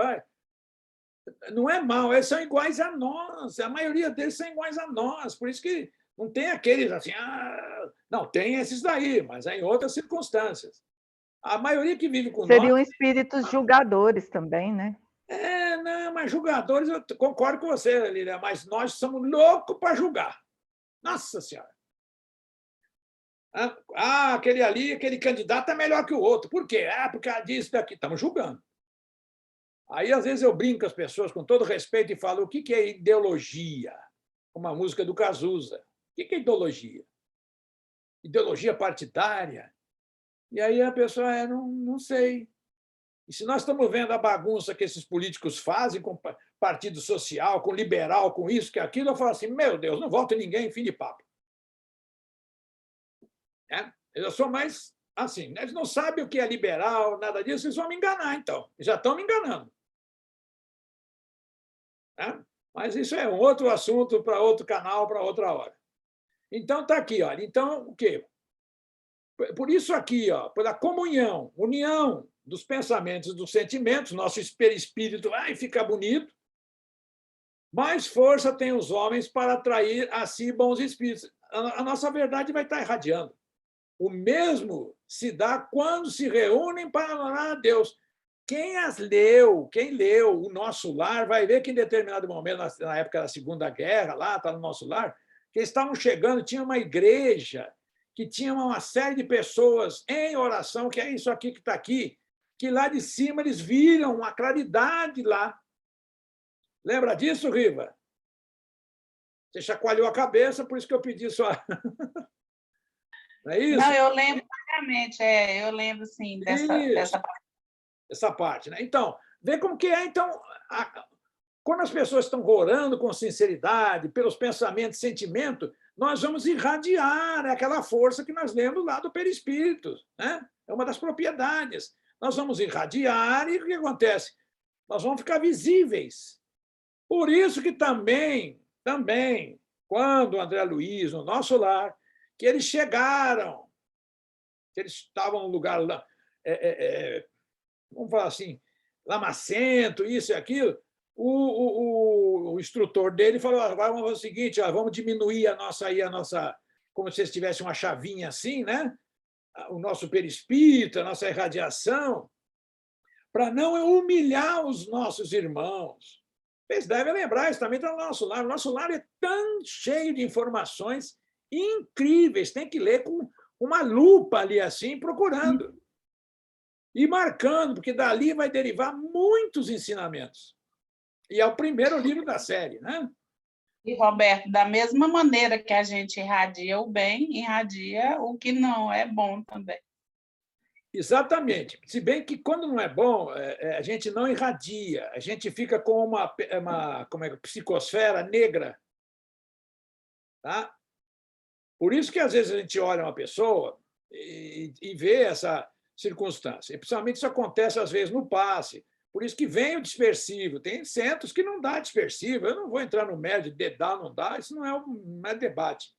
não é mau, eles são iguais a nós, a maioria deles são iguais a nós, por isso que não tem aqueles assim, não, tem esses daí, mas é em outras circunstâncias. A maioria que vive com Seriam nós... espíritos julgadores também, né? Não, mas julgadores, eu concordo com você, Lília, mas nós somos loucos para julgar. Nossa Senhora! Aquele ali, aquele candidato é melhor que o outro. Por quê? Porque disso, daqui. Estamos julgando. Aí, às vezes, eu brinco com as pessoas, com todo respeito, e falo, o que é ideologia? Uma música do Cazuza. O que é ideologia? Ideologia partidária? E aí a pessoa, não sei. E se nós estamos vendo a bagunça que esses políticos fazem com partido social, com liberal, com isso, que aquilo, eu falo assim, meu Deus, não volta ninguém, fim de papo. Eu sou mais assim, eles não sabem o que é liberal, nada disso, eles vão me enganar, então. Já estão me enganando. Mas isso é um outro assunto para outro canal, para outra hora. Então, está aqui. Olha. Então, o quê? Por isso aqui, pela comunhão, união dos pensamentos e dos sentimentos, nosso espírito fica bonito, mais força tem os homens para atrair a si bons espíritos. A nossa verdade vai estar irradiando. O mesmo se dá quando se reúnem para adorar a Deus. Quem leu O Nosso Lar, vai ver que em determinado momento, na época da Segunda Guerra, lá está no Nosso Lar, que eles estavam chegando, tinha uma igreja que tinha uma série de pessoas em oração, que é isso aqui que está aqui, que lá de cima eles viram uma claridade lá. Lembra disso, Riva? Você chacoalhou a cabeça, por isso que eu pedi sua... Não é isso? Não, eu lembro vagamente, eu lembro, sim, dessa parte. Essa parte, né? Então, vê como que é. Então, quando as pessoas estão orando com sinceridade, pelos pensamentos, sentimento, nós vamos irradiar aquela força que nós lemos lá do perispírito, né? É uma das propriedades. Nós vamos irradiar e o que acontece? Nós vamos ficar visíveis. Por isso que também, quando o André Luiz, no nosso lar, que eles chegaram, que eles estavam no lugar lá, vamos falar assim, lamacento, isso e aquilo, o instrutor dele falou: vamos fazer o seguinte, vamos diminuir a nossa, como se tivesse uma chavinha assim, né? O nosso perispírito, a nossa irradiação, para não humilhar os nossos irmãos. Vocês devem lembrar, isso também está no nosso lar. O nosso lar é tão cheio de informações incríveis, tem que ler com uma lupa ali assim, procurando. E marcando, porque dali vai derivar muitos ensinamentos. E é o primeiro livro da série, né? E, Roberto, da mesma maneira que a gente irradia o bem, irradia o que não é bom também. Exatamente. Se bem que, quando não é bom, a gente não irradia, a gente fica com uma psicosfera negra. Tá? Por isso que, às vezes, a gente olha uma pessoa e vê essa circunstância. E, principalmente, isso acontece, às vezes, no passe. Por isso que vem o dispersivo. Tem centros que não dá dispersivo. Eu não vou entrar no mérito de dar ou não dá, isso não é debate.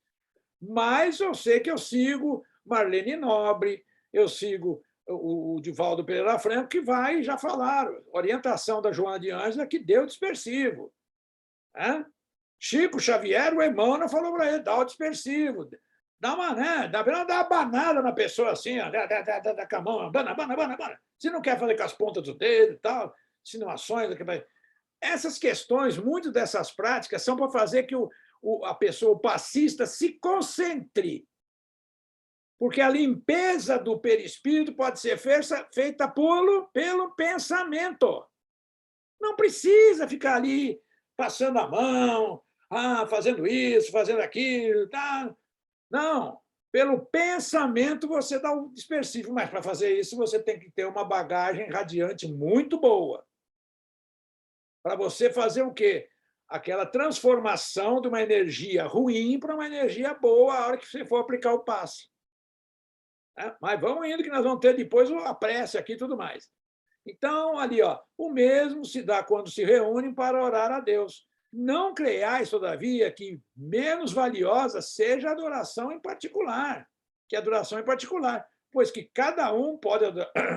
Mas eu sei que eu sigo Marlene Nobre, eu sigo o Divaldo Pereira Franco, que vai, já falaram, orientação da Joana de Ângela, que deu dispersivo. Chico Xavier, o Emmanuel, falou para ele: dá o dispersivo. Dá uma, né? Dá uma banada na pessoa assim, dá com a mão, bana. Se não quer fazer com as pontas do dedo e tal, insinuações. Essas questões, muitas dessas práticas, são para fazer que a pessoa, o passista, se concentre. Porque a limpeza do perispírito pode ser feita pelo pensamento. Não precisa ficar ali passando a mão, fazendo isso, fazendo aquilo. Tá? Não. Pelo pensamento você dá o dispersivo, mas para fazer isso você tem que ter uma bagagem radiante muito boa. Para você fazer o quê? Aquela transformação de uma energia ruim para uma energia boa a hora que você for aplicar o passe. Mas vamos indo, que nós vamos ter depois a prece aqui e tudo mais. Então, ali, o mesmo se dá quando se reúnem para orar a Deus. Não creiais, todavia, que menos valiosa seja a adoração em particular, pois que cada um pode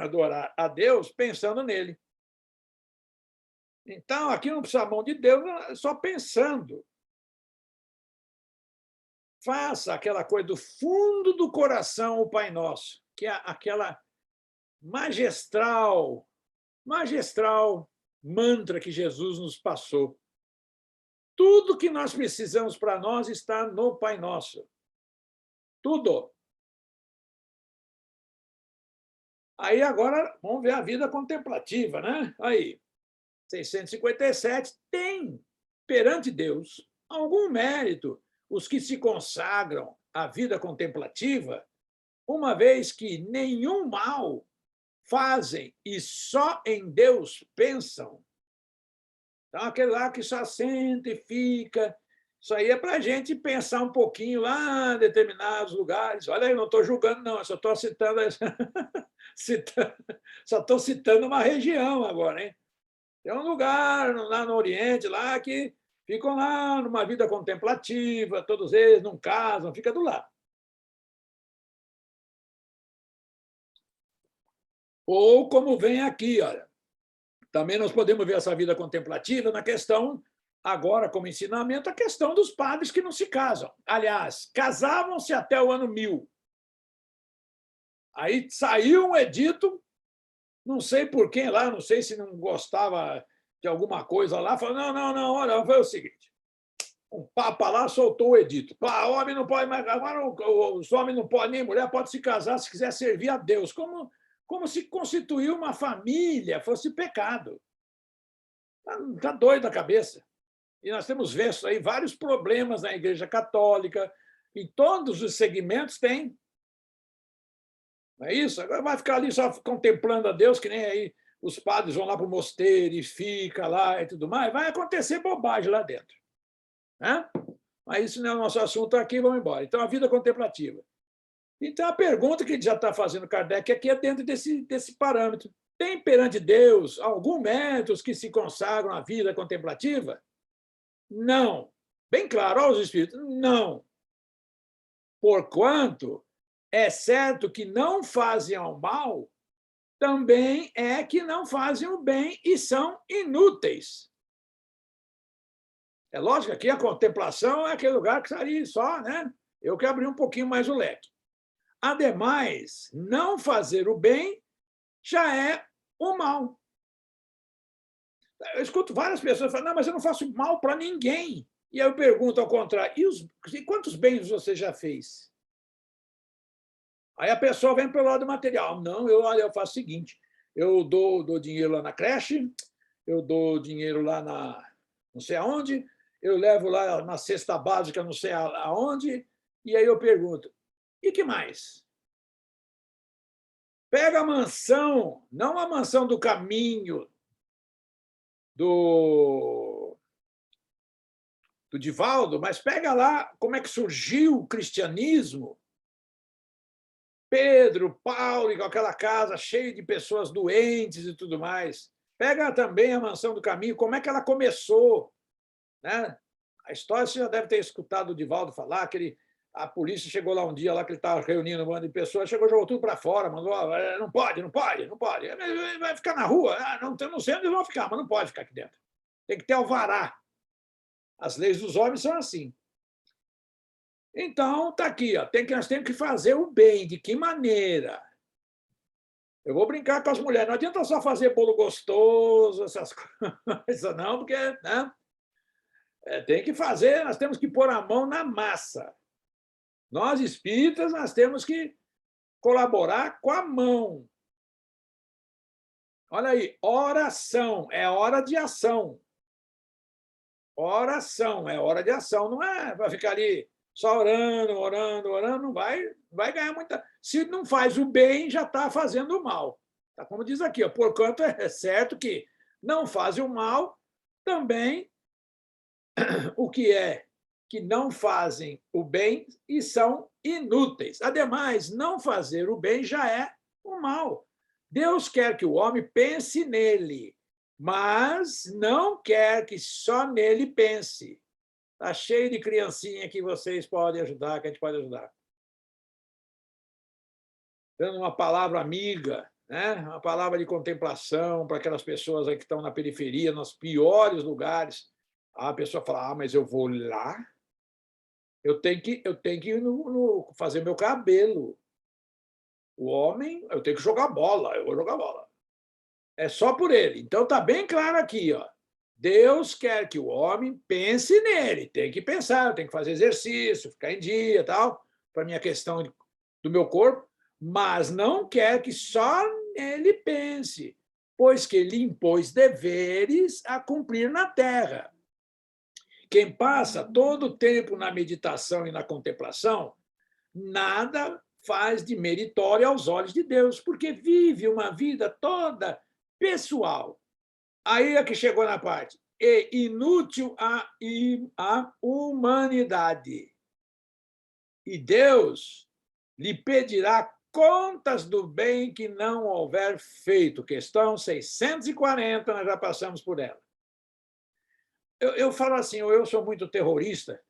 adorar a Deus pensando nele. Então, aqui não precisa mão de Deus, só pensando. Faça aquela coisa do fundo do coração, o Pai Nosso, que é aquela magistral mantra que Jesus nos passou. Tudo que nós precisamos para nós está no Pai Nosso. Tudo. Aí agora vamos ver a vida contemplativa, né? Aí, 657, tem perante Deus algum mérito os que se consagram à vida contemplativa, uma vez que nenhum mal fazem e só em Deus pensam. Então, aquele lá que só senta e fica, isso aí é para a gente pensar um pouquinho lá em determinados lugares. Olha aí, não estou julgando, não, eu só estou citando, só estou citando uma região agora, hein? Tem um lugar lá no Oriente, lá que ficam lá numa vida contemplativa, todos eles não casam, fica do lado. Ou como vem aqui, olha, também nós podemos ver essa vida contemplativa na questão, agora como ensinamento, a questão dos padres que não se casam. Aliás, casavam-se até o ano 1000. Aí saiu um edito, não sei por quem lá, não sei se não gostava de alguma coisa lá, falou: não, olha, foi o seguinte, um papa lá soltou o edito. Homem não pode mais, agora os homens não podem, nem mulher pode se casar se quiser servir a Deus. Como se constituir uma família fosse pecado. Está doido a cabeça. E nós temos visto aí vários problemas na Igreja Católica, em todos os segmentos tem. Não é isso? Agora vai ficar ali só contemplando a Deus, que nem aí os padres vão lá para o mosteiro e fica lá e tudo mais. Vai acontecer bobagem lá dentro. Mas isso não é o nosso assunto aqui, vamos embora. Então, a vida contemplativa. Então, a pergunta que ele já está fazendo Kardec aqui é dentro desse parâmetro. Tem perante Deus algum método que se consagram à vida contemplativa? Não. Bem claro aos espíritos, não. Porquanto é certo que não fazem ao mal, também é que não fazem o bem e são inúteis. É lógico que aqui a contemplação é aquele lugar que está ali só, né? Eu que abri um pouquinho mais o leque. Ademais, não fazer o bem já é o mal. Eu escuto várias pessoas falando, não, mas eu não faço mal para ninguém. E aí eu pergunto ao contrário, e quantos bens você já fez? Aí a pessoa vem pelo lado material. Não, eu faço o seguinte, eu dou dinheiro lá na creche, eu dou dinheiro lá na não sei aonde, eu levo lá na cesta básica não sei aonde, e aí eu pergunto, e que mais? Pega a mansão, não a mansão do caminho do Divaldo, mas pega lá como é que surgiu o cristianismo. Pedro, Paulo, e com aquela casa cheia de pessoas doentes e tudo mais. Pega também a Mansão do Caminho, como é que ela começou. Né? A história você já deve ter escutado o Divaldo falar, que a polícia chegou lá um dia, lá que ele estava reunindo um bando de pessoas, chegou, jogou tudo para fora, mandou, não pode. Vai ficar na rua, não sei onde eles vão ficar, mas não pode ficar aqui dentro. Tem que ter alvará. As leis dos homens são assim. Então, está aqui, ó, nós temos que fazer o bem. De que maneira? Eu vou brincar com as mulheres. Não adianta só fazer bolo gostoso, essas coisas, não, porque né, tem que fazer, nós temos que pôr a mão na massa. Nós, espíritas, nós temos que colaborar com a mão. Olha aí, oração é hora de ação. Oração é hora de ação, não é para ficar ali só orando, não vai ganhar muita. Se não faz o bem, já está fazendo o mal. Tá como diz aqui, ó, porquanto é certo que não fazem o mal, também o que é que não fazem o bem e são inúteis. Ademais, não fazer o bem já é o mal. Deus quer que o homem pense nele, mas não quer que só nele pense. Está cheio de criancinha que vocês podem ajudar, que a gente pode ajudar. Dando uma palavra amiga, né? Uma palavra de contemplação para aquelas pessoas aí que estão na periferia, nos piores lugares. A pessoa fala, mas eu vou lá? Eu tenho que ir fazer meu cabelo. O homem, eu tenho que jogar bola, eu vou jogar bola. É só por ele. Então, está bem claro aqui, ó. Deus quer que o homem pense nele, tem que pensar, tem que fazer exercício, ficar em dia, tal, para a minha questão do meu corpo, mas não quer que só nele pense, pois que lhe impôs deveres a cumprir na terra. Quem passa todo o tempo na meditação e na contemplação, nada faz de meritório aos olhos de Deus, porque vive uma vida toda pessoal. Aí é que chegou na parte. E inútil a humanidade. E Deus lhe pedirá contas do bem que não houver feito. Questão 640, nós já passamos por ela. Eu falo assim, eu sou muito terrorista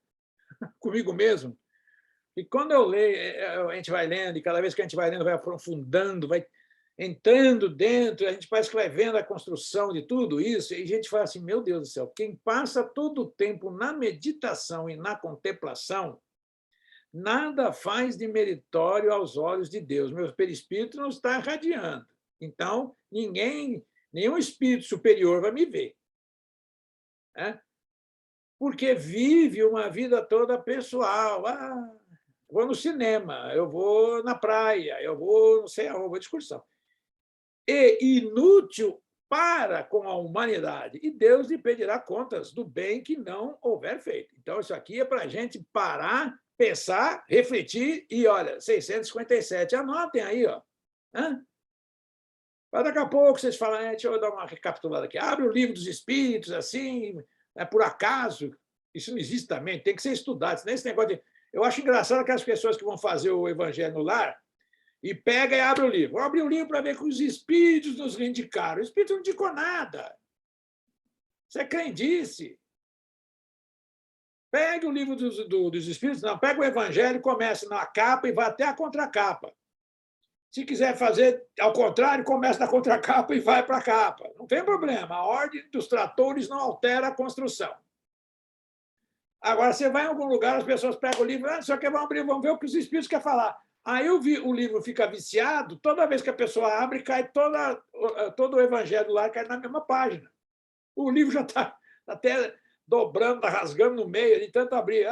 comigo mesmo, e quando eu leio, a gente vai lendo, e cada vez que a gente vai lendo, vai aprofundando, vai entrando dentro, a gente parece que vai vendo a construção de tudo isso, e a gente fala assim, meu Deus do céu, quem passa todo o tempo na meditação e na contemplação, nada faz de meritório aos olhos de Deus. Meu perispírito não está irradiando. Então, nenhum espírito superior vai me ver. Né? Porque vive uma vida toda pessoal. Vou no cinema, eu vou na praia, eu vou não sei aonde, vou de excursão. E inútil para com a humanidade. E Deus lhe pedirá contas do bem que não houver feito. Então, isso aqui é para a gente parar, pensar, refletir e, olha, 657, anotem aí, ó. Mas daqui a pouco vocês falam, deixa eu dar uma recapitulada aqui. Abre o livro dos Espíritos, assim, por acaso, Isso não existe também, tem que ser estudado. Senão esse negócio de... Eu acho engraçado aquelas pessoas que vão fazer o Evangelho no Lar e pega e abre o livro. Abre o livro para ver que os espíritos nos indicaram. O espírito não indicou nada. Isso é crendice. Pega o livro dos espíritos, não, pega o Evangelho, começa na capa e vai até a contracapa. Se quiser fazer ao contrário, começa na contracapa e vai para a capa. Não tem problema, a ordem dos tratores não altera a construção. Agora, você vai em algum lugar, as pessoas pegam o livro, só que vão abrir, vão ver o que os espíritos querem falar. Aí o livro fica viciado, toda vez que a pessoa abre, cai todo o Evangelho lá, cai na mesma página. O livro já está até dobrando, está rasgando no meio, de tanto abrir.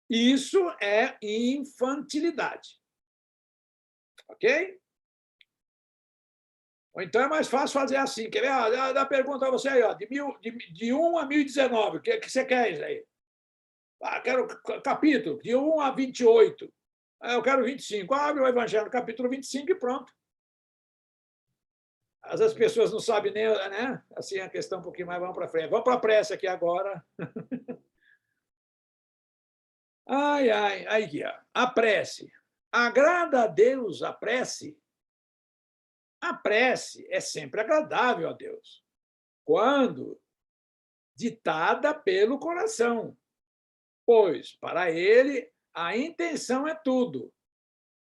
Isso é infantilidade. Ok? Ou então é mais fácil fazer assim. Quer ver? Dá pergunta a você aí, ó, de 1 a 1019, o que você quer isso aí? Quero capítulo, de 1 a 28. Eu quero 25. Abre o Evangelho, capítulo 25 e pronto. Às vezes as pessoas não sabem nem, né? Assim, a questão um pouquinho mais, vamos para frente. Vamos para a prece aqui agora. Ai, aqui, ó. A prece. Agrada a Deus a prece? A prece é sempre agradável a Deus, quando ditada pelo coração, pois, para ele, a intenção é tudo.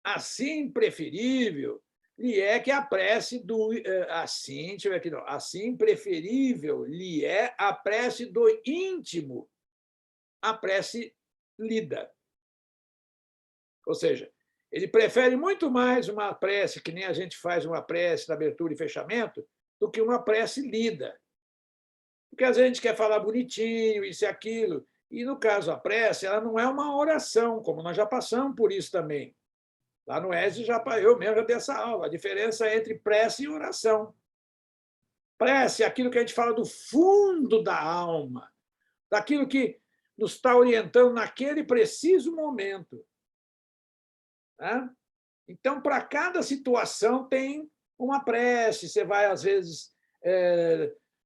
Assim, preferível lhe é que a prece do... Assim, deixa eu ver aqui, não. Assim, preferível lhe é a prece do íntimo, a prece lida. Ou seja, ele prefere muito mais uma prece, que nem a gente faz uma prece na abertura e fechamento, do que uma prece lida. Porque às vezes a gente quer falar bonitinho, isso e aquilo. E, no caso, a prece, ela não é uma oração, como nós já passamos por isso também. Lá no ESE, eu mesmo já dei essa aula. A diferença entre prece e oração. Prece é aquilo que a gente fala do fundo da alma, daquilo que nos está orientando naquele preciso momento. Então, para cada situação tem uma prece. Você vai, às vezes,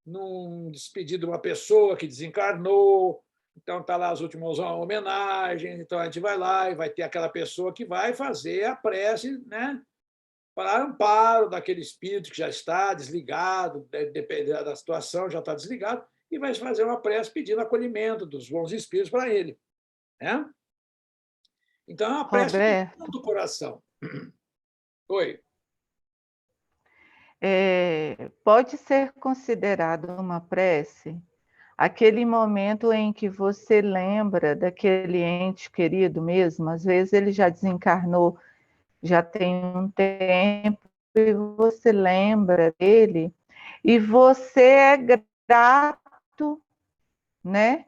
num despedir de uma pessoa que desencarnou, então está lá as últimas homenagens, então a gente vai lá e vai ter aquela pessoa que vai fazer a prece, né, para amparo daquele espírito que já está desligado, dependendo da situação, já está desligado, e vai fazer uma prece pedindo acolhimento dos bons espíritos para ele. Né? Então, é uma prece do coração. Oi. Pode ser considerado uma prece aquele momento em que você lembra daquele ente querido mesmo, às vezes ele já desencarnou, já tem um tempo, e você lembra dele, e você é grato, né,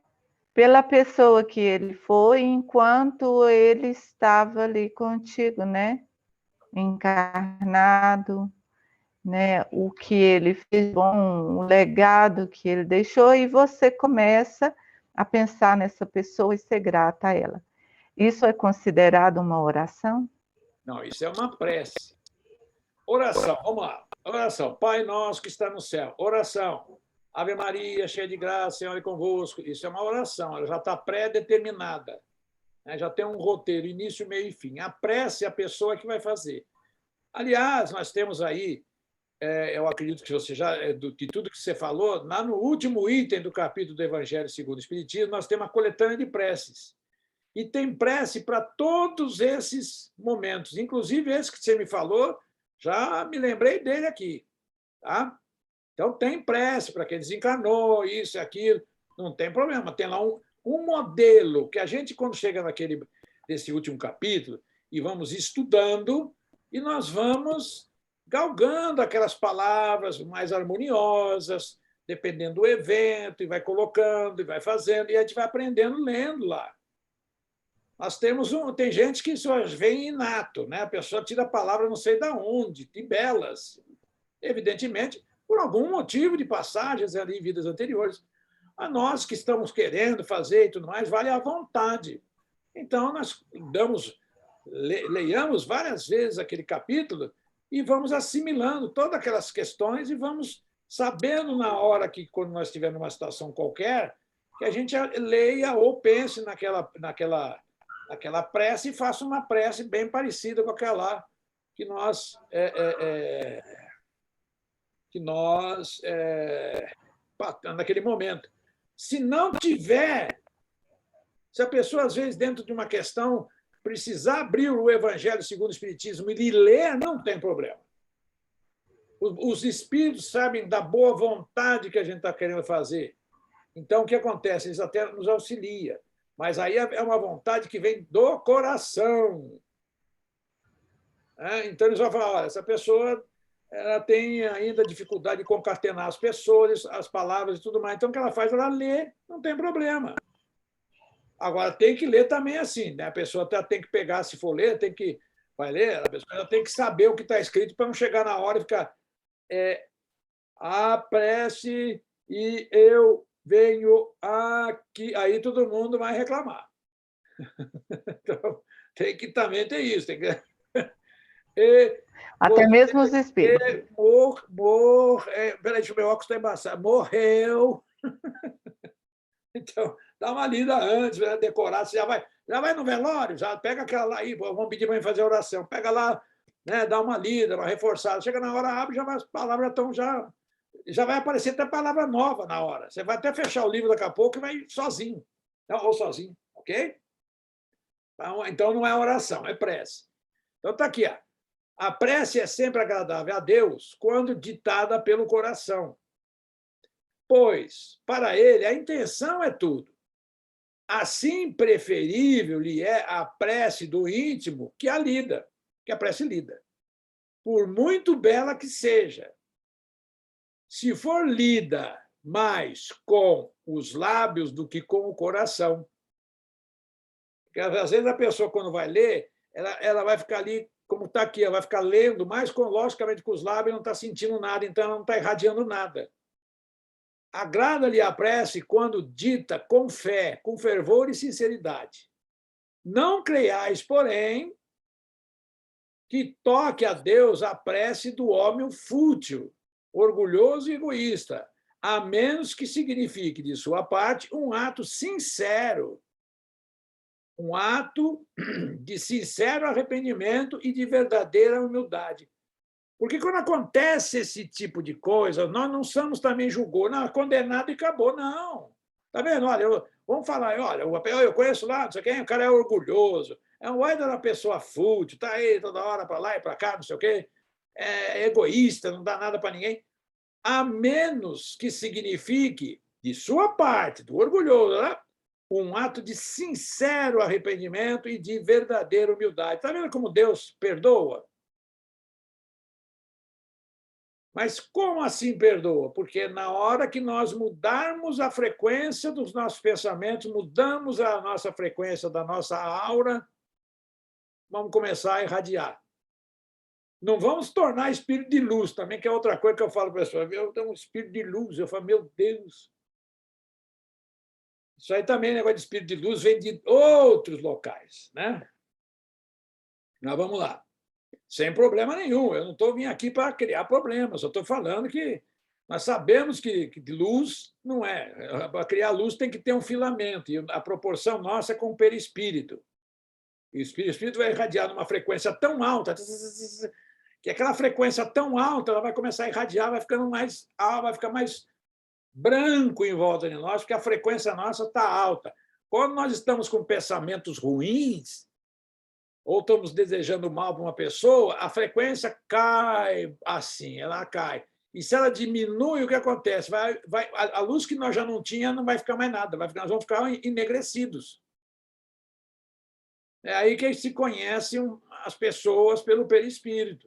pela pessoa que ele foi, enquanto ele estava ali contigo, né, encarnado, né, o que ele fez bom, o legado que ele deixou, e você começa a pensar nessa pessoa e ser grata a ela. Isso é considerado uma oração? Não, isso é uma prece. Oração, vamos lá. Oração. Pai nosso que está no céu. Oração. Ave Maria, cheia de graça, Senhor é convosco. Isso é uma oração, ela já está pré-determinada. Né? Já tem um roteiro, início, meio e fim. A prece é a pessoa que vai fazer. Aliás, nós temos aí, eu acredito que você já, de tudo que você falou, lá no último item do capítulo do Evangelho segundo o Espiritismo, nós temos uma coletânea de preces. E tem prece para todos esses momentos, inclusive esse que você me falou, já me lembrei dele aqui. Tá? Então, tem prece para quem desencarnou, isso e aquilo, não tem problema. Tem lá um modelo que a gente, quando chega nesse último capítulo, e vamos estudando, e nós vamos galgando aquelas palavras mais harmoniosas, dependendo do evento, e vai colocando, e vai fazendo, e a gente vai aprendendo lendo lá. Nós tem gente que isso vem inato, né? A pessoa tira a palavra não sei de onde, de belas. Evidentemente, por algum motivo de passagens ali em vidas anteriores. A nós que estamos querendo fazer e tudo mais, vale à vontade. Então, nós leiamos várias vezes aquele capítulo e vamos assimilando todas aquelas questões e vamos sabendo na hora que, quando nós estivermos numa situação qualquer, que a gente leia ou pense naquela prece e faça uma prece bem parecida com aquela lá que nós naquele momento. Se não tiver, se a pessoa, às vezes, dentro de uma questão, precisar abrir o Evangelho segundo o Espiritismo e ler, não tem problema. Os espíritos sabem da boa vontade que a gente está querendo fazer. Então, o que acontece? Eles até nos auxiliam. Mas aí é uma vontade que vem do coração. Então, eles vão falar, olha, essa pessoa ela tem ainda dificuldade de concatenar as pessoas, as palavras e tudo mais. Então, o que ela faz? Ela lê, não tem problema. Agora, tem que ler também assim, né? A pessoa tem que pegar, se for ler, vai ler, a pessoa tem que saber o que está escrito para não chegar na hora e ficar a prece e eu venho aqui. Aí todo mundo vai reclamar. Então, tem que também ter isso. Tem que... Até mesmo os espíritos. Peraí, deixa eu ver, o óculos está embaçado. Morreu. Então, dá uma lida antes, decorar. Você já vai no velório, já pega aquela lá aí, vamos pedir para mim fazer oração. Pega lá, né, dá uma lida, uma reforçada. Chega na hora, abre, as palavras já vai aparecer até palavra nova na hora. Você vai até fechar o livro daqui a pouco e vai sozinho. Ou sozinho, ok? Então, não é oração, é prece. Então, está aqui. A prece é sempre agradável a Deus quando ditada pelo coração. Pois, para ele, a intenção é tudo. Assim, preferível lhe é a prece do íntimo que a prece lida, por muito bela que seja. Se for lida mais com os lábios do que com o coração. Porque, às vezes, a pessoa, quando vai ler, ela vai ficar ali, como está aqui, ela vai ficar lendo mais, logicamente, com os lábios, não está sentindo nada, então ela não está irradiando nada. Agrada-lhe a prece quando dita com fé, com fervor e sinceridade. Não creiais, porém, que toque a Deus a prece do homem fútil, orgulhoso e egoísta, a menos que signifique, de sua parte, um ato sincero, um ato de sincero arrependimento e de verdadeira humildade. Porque quando acontece esse tipo de coisa, nós não somos também julgou, condenado e acabou, não. Tá vendo? Olha, vamos falar, olha, eu conheço lá, não sei quem, o cara é orgulhoso, é um guarda da pessoa fútil, tá aí toda hora para lá e para cá, não sei o quê, é egoísta, não dá nada para ninguém, a menos que signifique, de sua parte, do orgulhoso, né? Um ato de sincero arrependimento e de verdadeira humildade. Tá vendo como Deus perdoa? Mas como assim perdoa? Porque na hora que nós mudarmos a frequência dos nossos pensamentos, mudamos a nossa frequência da nossa aura, vamos começar a irradiar. Não vamos tornar espírito de luz também, que é outra coisa que eu falo para a pessoa. Eu tenho um espírito de luz. Eu falo, meu Deus. Isso aí também, negócio de espírito de luz, vem de outros locais, né? Mas vamos lá. Sem problema nenhum. Eu não estou vindo aqui para criar problemas, só estou falando que nós sabemos que de luz não é. Para criar luz tem que ter um filamento, e a proporção nossa é com o perispírito. E o espírito vai irradiar numa frequência tão alta, que aquela frequência tão alta ela vai começar a irradiar, vai ficar mais branco em volta de nós, porque a frequência nossa está alta. Quando nós estamos com pensamentos ruins, ou estamos desejando mal para uma pessoa, a frequência cai assim, ela cai. E se ela diminui, o que acontece? A luz que nós já não tínhamos não vai ficar mais nada, nós vamos ficar enegrecidos. É aí que se conhecem as pessoas pelo perispírito.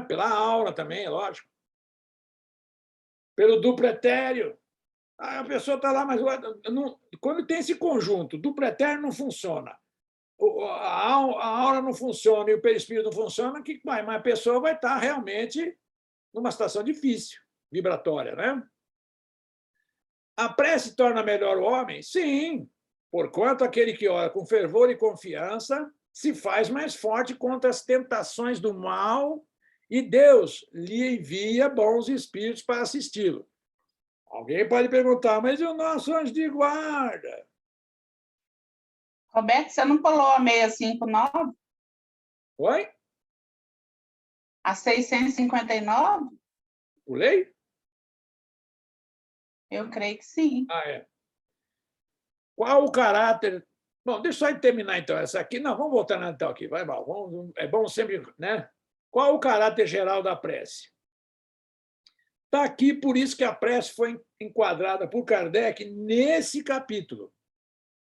Pela aura também, é lógico. Pelo duplo etéreo. A pessoa está lá, mas quando tem esse conjunto, duplo etéreo não funciona. A aura não funciona e o perispírito não funciona, mas a pessoa vai estar realmente numa situação difícil, vibratória, né? A prece torna melhor o homem? Sim, porquanto aquele que ora com fervor e confiança se faz mais forte contra as tentações do mal e Deus lhe envia bons espíritos para assisti-lo. Alguém pode perguntar, mas e o nosso anjo de guarda? Roberto, você não pulou a 659? Oi? A 659? Pulei? Eu creio que sim. Ah, é. Qual o caráter... Bom, deixa eu só terminar, então, essa aqui. Não, vamos voltar na então aqui. Vai, mal. É bom sempre, né? Qual o caráter geral da prece? Está aqui, por isso que a prece foi enquadrada por Kardec nesse capítulo,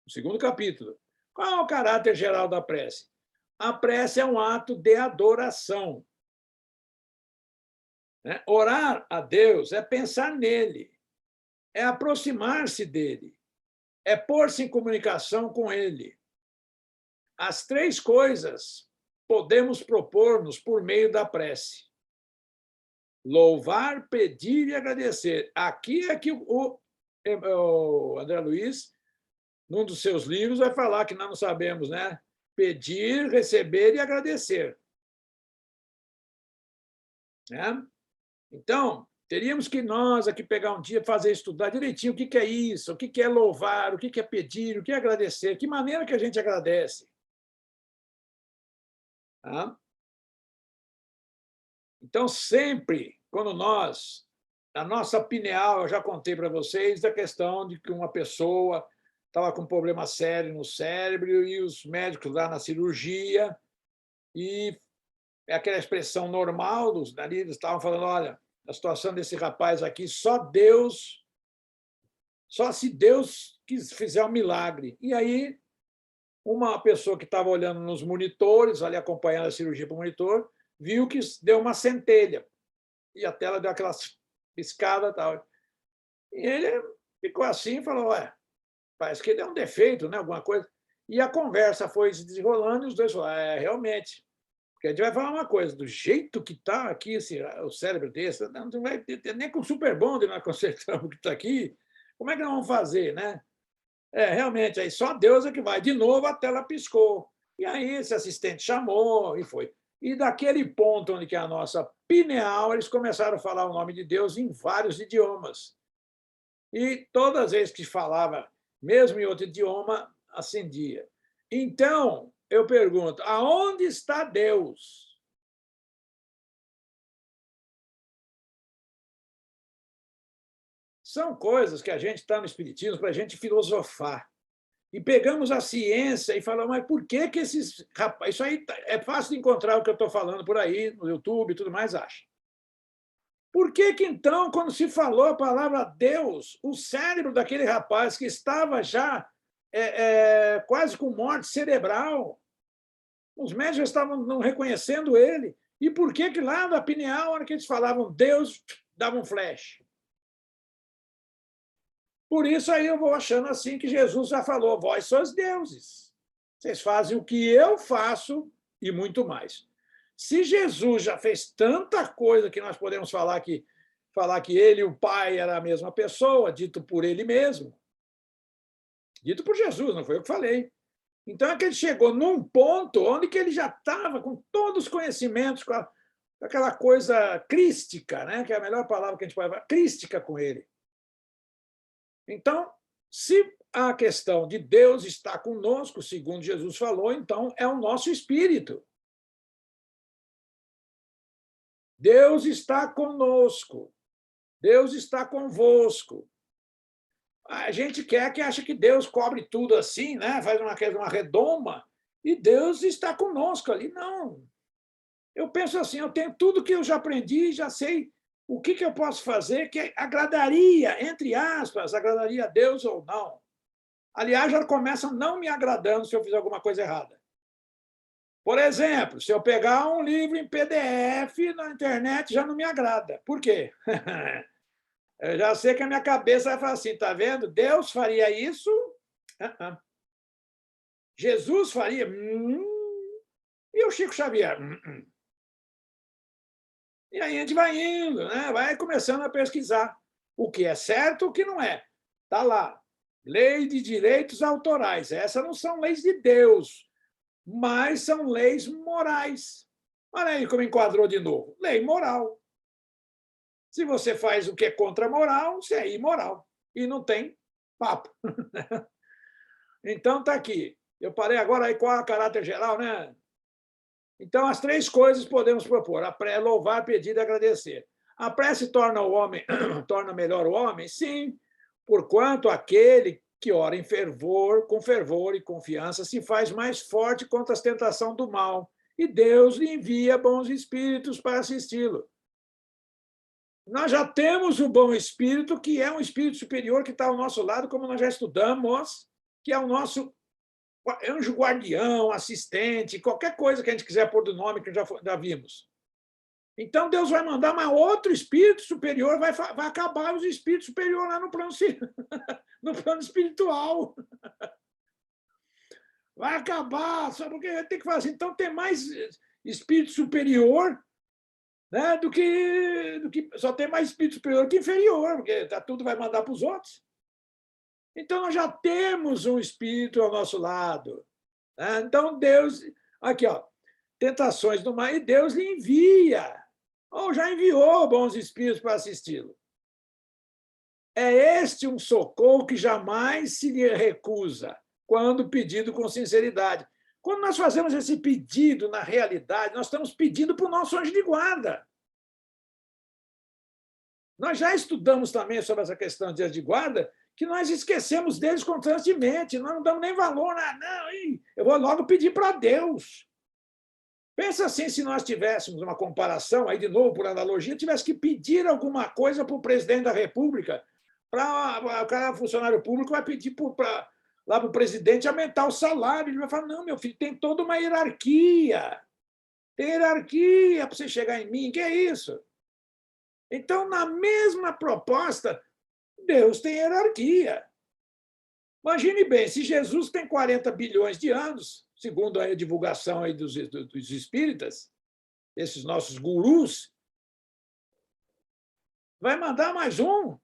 no segundo capítulo. Qual é o caráter geral da prece? A prece é um ato de adoração. Né? Orar a Deus é pensar nele, é aproximar-se dele, é pôr-se em comunicação com ele. As três coisas podemos propor-nos por meio da prece. Louvar, pedir e agradecer. Aqui é que o André Luiz, num dos seus livros, vai falar que nós não sabemos, né? Pedir, receber e agradecer. Né? Então, teríamos que nós aqui pegar um dia, fazer estudar direitinho o que é isso, o que é louvar, o que é pedir, o que é agradecer, que maneira que a gente agradece. Tá? Então, sempre, quando nós, a nossa pineal, eu já contei para vocês da questão de que uma pessoa estava com um problema sério no cérebro e os médicos lá na cirurgia, e é aquela expressão normal dos ali, eles estavam falando, olha, a situação desse rapaz aqui, só se Deus fizer um milagre. E aí, uma pessoa que estava olhando nos monitores, ali acompanhando a cirurgia para o monitor, viu que deu uma centelha. E a tela deu aquelas piscadas e tal. E ele ficou assim e falou, ué, parece que deu um defeito, né? Alguma coisa. E a conversa foi se desenrolando e os dois falaram, realmente. Porque a gente vai falar uma coisa, do jeito que está aqui o cérebro desse, não vai ter, nem com o Super Bond nós consertamos o que está aqui, como é que nós vamos fazer, né? Realmente, aí só Deus é que vai. De novo, a tela piscou. E aí esse assistente chamou e foi. E daquele ponto onde que é a nossa pineal, eles começaram a falar o nome de Deus em vários idiomas. E todas as vezes que falava, mesmo em outro idioma, acendia. Então, eu pergunto, aonde está Deus? São coisas que a gente está no Espiritismo para a gente filosofar. E pegamos a ciência e falamos, mas por que esses rapazes... Isso aí é fácil de encontrar o que eu estou falando por aí, no YouTube e tudo mais, acha. Por que, então, quando se falou a palavra Deus, o cérebro daquele rapaz que estava já quase com morte cerebral, os médicos já estavam não reconhecendo ele, e por que lá na pineal, na hora que eles falavam Deus, dava um flash? Por isso aí eu vou achando assim que Jesus já falou, vós sois deuses. Vocês fazem o que eu faço e muito mais. Se Jesus já fez tanta coisa que nós podemos falar que ele e o Pai era a mesma pessoa, dito por ele mesmo, dito por Jesus, não foi eu que falei. Então é que ele chegou num ponto onde que ele já estava com todos os conhecimentos, com aquela coisa crística, né? Que é a melhor palavra que a gente pode falar, crística com ele. Então, se a questão de Deus está conosco, segundo Jesus falou, então é o nosso espírito. Deus está conosco. Deus está convosco. A gente quer que acha que Deus cobre tudo assim, né? Faz uma redoma, e Deus está conosco ali. Não. Eu penso assim, eu tenho tudo que eu já aprendi, já sei o que eu posso fazer que agradaria, entre aspas, agradaria a Deus ou não. Aliás, já começa não me agradando se eu fizer alguma coisa errada. Por exemplo, se eu pegar um livro em PDF na internet, já não me agrada. Por quê? Eu já sei que a minha cabeça vai falar assim, tá vendo? Deus faria isso? Jesus faria? E o Chico Xavier? E aí a gente vai indo, né? Vai começando a pesquisar o que é certo e o que não é. Está lá. Lei de direitos autorais. Essas não são leis de Deus, mas são leis morais. Olha aí como enquadrou de novo. Lei moral. Se você faz o que é contra a moral, você é imoral. E não tem papo. Então, está aqui. Eu parei agora aí qual é o caráter geral, né? Então, as 3 coisas podemos propor: louvar, pedir e agradecer. A prece torna o homem, torna melhor o homem? Sim, porquanto aquele que ora em fervor, com fervor e confiança, se faz mais forte contra as tentações do mal, e Deus lhe envia bons espíritos para assisti-lo. Nós já temos o bom espírito, que é um espírito superior que está ao nosso lado, como nós já estudamos, que é o nosso anjo guardião, assistente, qualquer coisa que a gente quiser pôr do nome que já vimos. Então, Deus vai mandar mais outro espírito superior, vai acabar os espíritos superiores lá no plano, no plano espiritual. Vai acabar, só porque tem que fazer. Então, tem mais espírito superior, né, do que só tem mais espírito superior que inferior, porque tudo vai mandar para os outros. Então, nós já temos um espírito ao nosso lado. Né? Então, Deus... Aqui, ó, tentações do mal, e Deus lhe envia, ou já enviou bons espíritos para assisti-lo. É este um socorro que jamais se lhe recusa, quando pedido com sinceridade. Quando nós fazemos esse pedido, na realidade, nós estamos pedindo para o nosso anjo de guarda. Nós já estudamos também sobre essa questão de anjo de guarda, que nós esquecemos deles constantemente, nós não damos nem valor. Não, eu vou logo pedir para Deus. Pensa assim, se nós tivéssemos uma comparação, aí de novo, por analogia, tivesse que pedir alguma coisa para o presidente da República, para o cara funcionário público vai pedir lá para o presidente aumentar o salário. Ele vai falar, não, meu filho, tem toda uma hierarquia. Tem hierarquia para você chegar em mim, que é isso? Então, na mesma proposta, Deus tem hierarquia. Imagine bem, se Jesus tem 40 bilhões de anos, segundo a divulgação aí dos espíritas, esses nossos gurus, vai mandar mais um.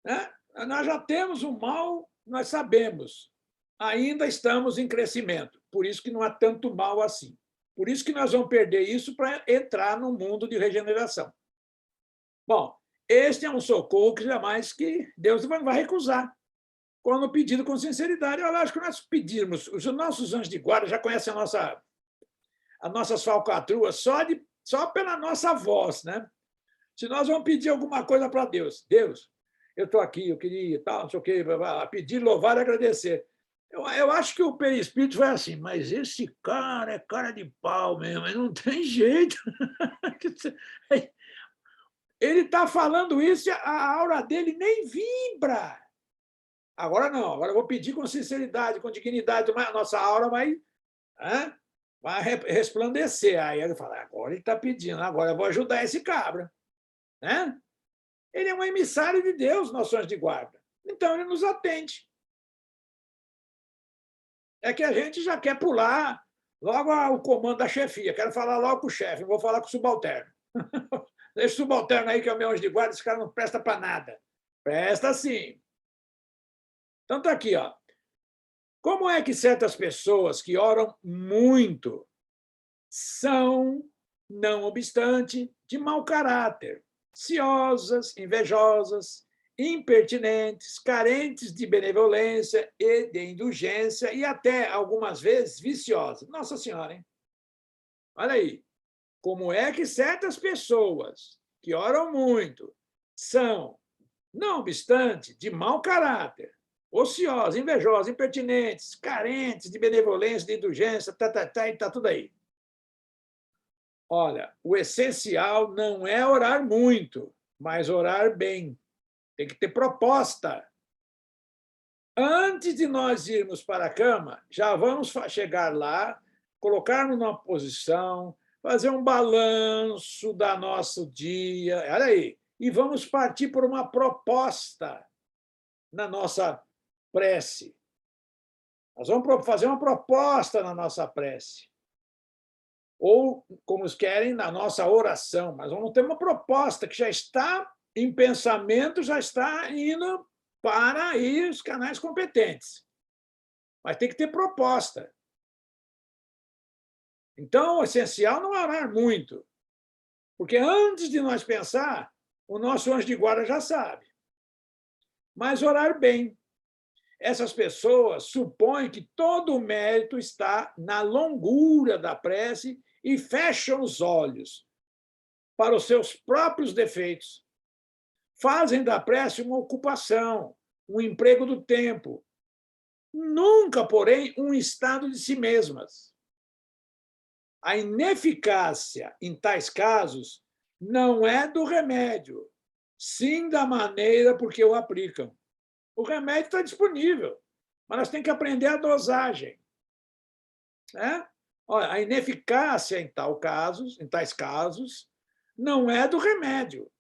Né? Nós já temos o mal, nós sabemos. Ainda estamos em crescimento, por isso que não há tanto mal assim. Por isso que nós vamos perder isso para entrar no mundo de regeneração. Bom, este é um socorro que jamais que Deus não vai recusar, quando pedido com sinceridade. Eu acho que nós pedirmos, os nossos anjos de guarda já conhecem as nossas falcatruas só pela nossa voz, né? Se nós vamos pedir alguma coisa para Deus, Deus, eu estou aqui, eu queria tal, não sei o quê, pedir, louvar e agradecer. Eu acho que o perispírito vai assim, mas esse cara é cara de pau mesmo, mas não tem jeito. Ele está falando isso, a aura dele nem vibra. Agora não, agora eu vou pedir com sinceridade, com dignidade, a nossa aura vai resplandecer. Aí ele fala, agora ele está pedindo, agora eu vou ajudar esse cabra. Né? Ele é um emissário de Deus, nosso anjo de guarda. Então, ele nos atende. É que a gente já quer pular logo o comando da chefia. Quero falar logo com o chefe, não vou falar com o subalterno. Deixa o subalterno aí, que é o meu anjo de guarda, esse cara não presta para nada. Presta sim. Então, está aqui. Ó. Como é que certas pessoas que oram muito são, não obstante, de mau caráter, ciosas, invejosas, impertinentes, carentes de benevolência e de indulgência e até, algumas vezes, viciosas. Nossa Senhora, hein? Olha aí. Como é que certas pessoas que oram muito são, não obstante, de mau caráter, ociosas, invejosas, impertinentes, carentes de benevolência, de indulgência, e está tudo aí. Olha, o essencial não é orar muito, mas orar bem. Tem que ter proposta. Antes de nós irmos para a cama, já vamos chegar lá, colocar-nos numa posição, fazer um balanço do nosso dia, olha aí, e vamos partir por uma proposta na nossa prece. Nós vamos fazer uma proposta na nossa prece. Ou, como querem, na nossa oração, mas vamos ter uma proposta que já está em pensamento, já está indo para aí os canais competentes. Mas tem que ter proposta. Então, o essencial não é orar muito, Porque antes de nós pensar, o nosso anjo de guarda já sabe. Mas orar bem. Essas pessoas supõem que todo o mérito está na longura da prece e fecham os olhos para os seus próprios defeitos. Fazem da prece uma ocupação, um emprego do tempo. Nunca, porém, um estado de si mesmas. A ineficácia em tais casos não é do remédio, sim da maneira por que o aplicam. O remédio está disponível, mas nós temos que aprender a dosagem. Né? Olha, a ineficácia em tais casos não é do remédio,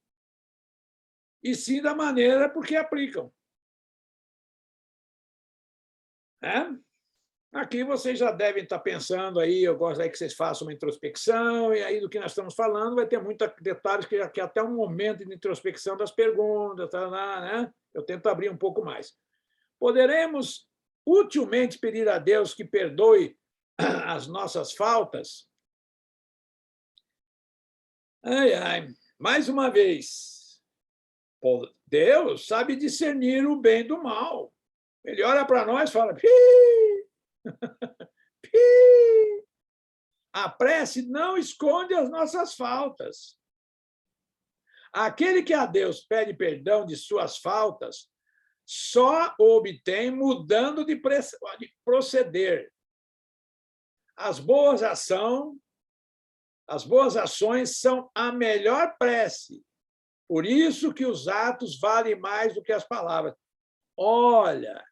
e sim da maneira por que aplicam. Né? Aqui vocês já devem estar pensando aí, eu gosto aí que vocês façam uma introspecção, e aí do que nós estamos falando vai ter muitos detalhes que até um momento de introspecção das perguntas, né? Eu tento abrir um pouco mais. Poderemos utilmente pedir a Deus que perdoe as nossas faltas? Ai, ai. Mais uma vez, Deus sabe discernir o bem do mal. Ele olha para nós e fala... A prece não esconde as nossas faltas. Aquele que a Deus pede perdão de suas faltas só o obtém mudando de proceder. As boas ações são a melhor prece. Por isso que os atos valem mais do que as palavras. Olha,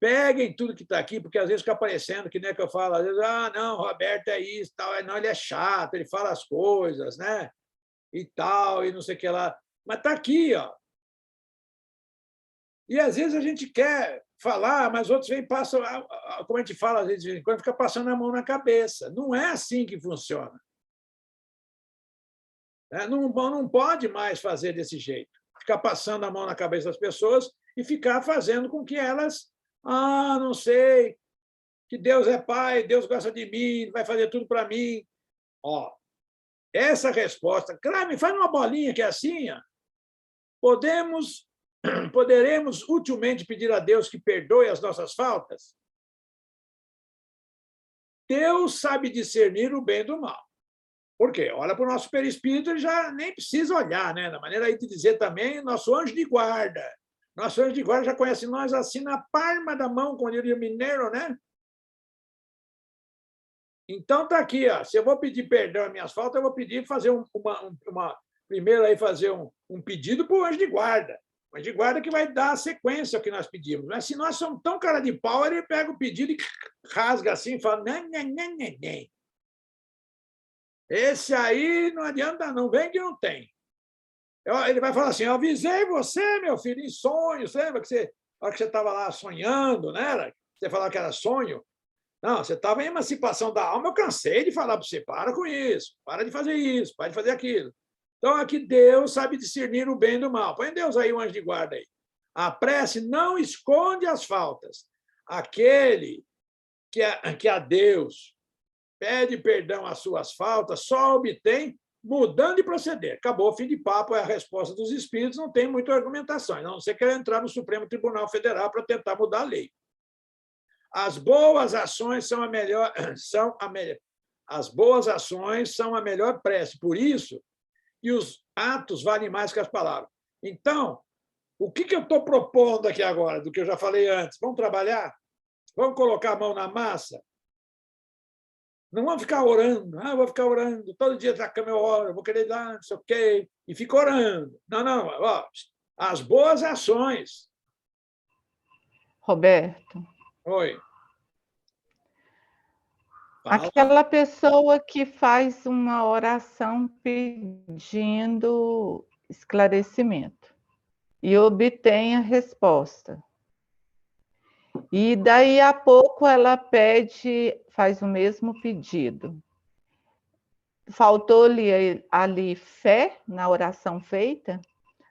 peguem tudo que está aqui, porque às vezes fica aparecendo, que nem que eu falo, às vezes, não, Roberto é isso, tal, não, ele é chato, ele fala as coisas, né? E tal, e não sei o que lá. Mas está aqui, ó. E às vezes a gente quer falar, mas outros vêm e passam, como a gente fala, às vezes, quando fica passando a mão na cabeça. Não é assim que funciona. Não pode mais fazer desse jeito. Ficar passando a mão na cabeça das pessoas e ficar fazendo com que elas, não sei, que Deus é pai, Deus gosta de mim, vai fazer tudo para mim. Ó, essa resposta, claro, me faz uma bolinha que é assim, ó. Poderemos utilmente pedir a Deus que perdoe as nossas faltas? Deus sabe discernir o bem do mal. Por quê? Olha para o nosso perispírito, ele já nem precisa olhar, né? Na maneira aí de dizer também, nosso anjo de guarda. Nosso anjo de guarda já conhece nós assim na palma da mão, como diria o mineiro, né? Então está aqui, ó. Se eu vou pedir perdão às minhas faltas, eu vou pedir fazer primeiro aí fazer um pedido para o anjo de guarda. O anjo de guarda que vai dar a sequência ao que nós pedimos. Mas se nós somos tão cara de pau, ele pega o pedido e rasga assim e fala, nem. Esse aí não adianta, não vem que não tem. Ele vai falar assim, eu avisei você, meu filho, em sonho. Você lembra que a hora que você estava lá sonhando, né? Você falava que era sonho? Não, você estava em emancipação da alma, eu cansei de falar para você, para com isso, para de fazer isso, para de fazer aquilo. Então, aqui Deus sabe discernir o bem do mal. Põe Deus aí, o anjo de guarda aí. A prece não esconde as faltas. Aquele que a Deus pede perdão às suas faltas só obtém mudando de proceder. Acabou, fim de papo, é a resposta dos espíritos, não tem muita argumentação. A não ser que entrar no Supremo Tribunal Federal para tentar mudar a lei. As boas ações são a melhor, as boas ações são a melhor prece. Por isso, e os atos valem mais que as palavras. Então, o que eu estou propondo aqui agora, do que eu já falei antes? Vamos trabalhar? Vamos colocar a mão na massa? Não vamos ficar orando. Eu vou ficar orando. Todo dia na cama eu oro, eu vou querer dar, não sei o quê, e fico orando. Não. Ó, as boas ações. Roberto. Oi. Fala. Aquela pessoa que faz uma oração pedindo esclarecimento e obtém a resposta. E daí a pouco ela faz o mesmo pedido. Faltou-lhe ali fé na oração feita,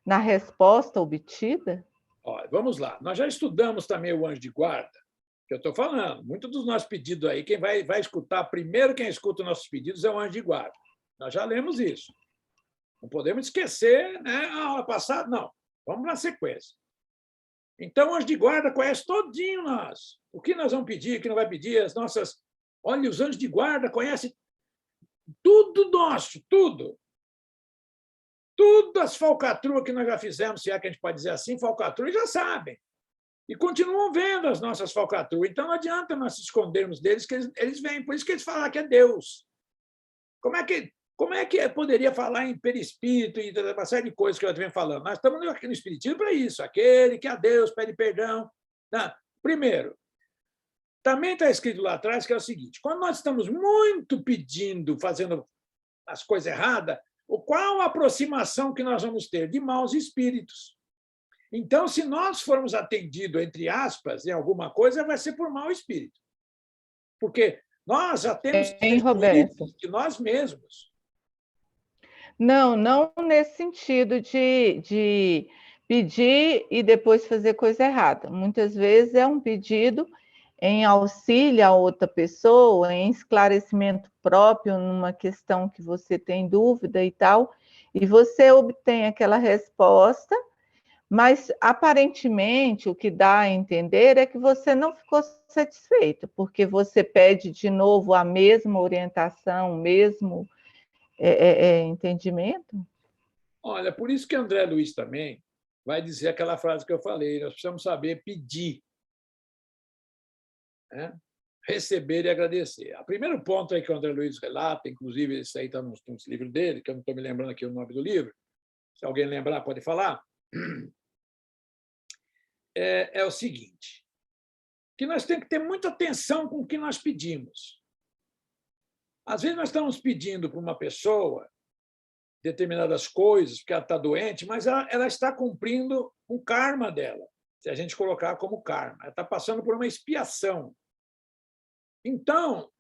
na resposta obtida? Olha, vamos lá. Nós já estudamos também o anjo de guarda, que eu estou falando. Muitos dos nossos pedidos aí, quem vai escutar, primeiro quem escuta os nossos pedidos é o anjo de guarda. Nós já lemos isso. Não podemos esquecer, né, a aula passada, não. Vamos na sequência. Então, o anjo de guarda conhece todinho nós. O que nós vamos pedir, o que não vai pedir, as nossas... Olha, os anjos de guarda conhecem tudo nosso, tudo. Tudo as falcatruas que nós já fizemos, se é que a gente pode dizer assim, falcatruas, já sabem. E continuam vendo as nossas falcatruas. Então, não adianta nós se escondermos deles, que eles vêm. Por isso que eles falam que é Deus. Como é que poderia falar em perispírito e uma série de coisas que eu venho falando? Nós estamos aqui no Espiritismo para isso. Aquele que a Deus pede perdão. Não. Primeiro, também está escrito lá atrás que é o seguinte, quando nós estamos muito pedindo, fazendo as coisas erradas, qual a aproximação que nós vamos ter? De maus espíritos. Então, se nós formos atendidos, entre aspas, em alguma coisa, vai ser por mau espírito. Porque nós já temos Roberto, de nós mesmos. Não nesse sentido de pedir e depois fazer coisa errada. Muitas vezes é um pedido em auxílio a outra pessoa, em esclarecimento próprio numa questão que você tem dúvida e tal, e você obtém aquela resposta, mas aparentemente o que dá a entender é que você não ficou satisfeito, porque você pede de novo a mesma orientação, o mesmo entendimento. Olha, por isso que André Luiz também vai dizer aquela frase que eu falei, nós precisamos saber pedir, né? Receber e agradecer. O primeiro ponto aí que o André Luiz relata, inclusive isso aí está nos livros dele, que eu não estou me lembrando aqui o nome do livro, se alguém lembrar pode falar, é o seguinte, que nós temos que ter muita atenção com o que nós pedimos. Às vezes nós estamos pedindo para uma pessoa determinadas coisas, porque ela está doente, mas ela está cumprindo um karma dela, se a gente colocar como karma. Ela está passando por uma expiação. Então,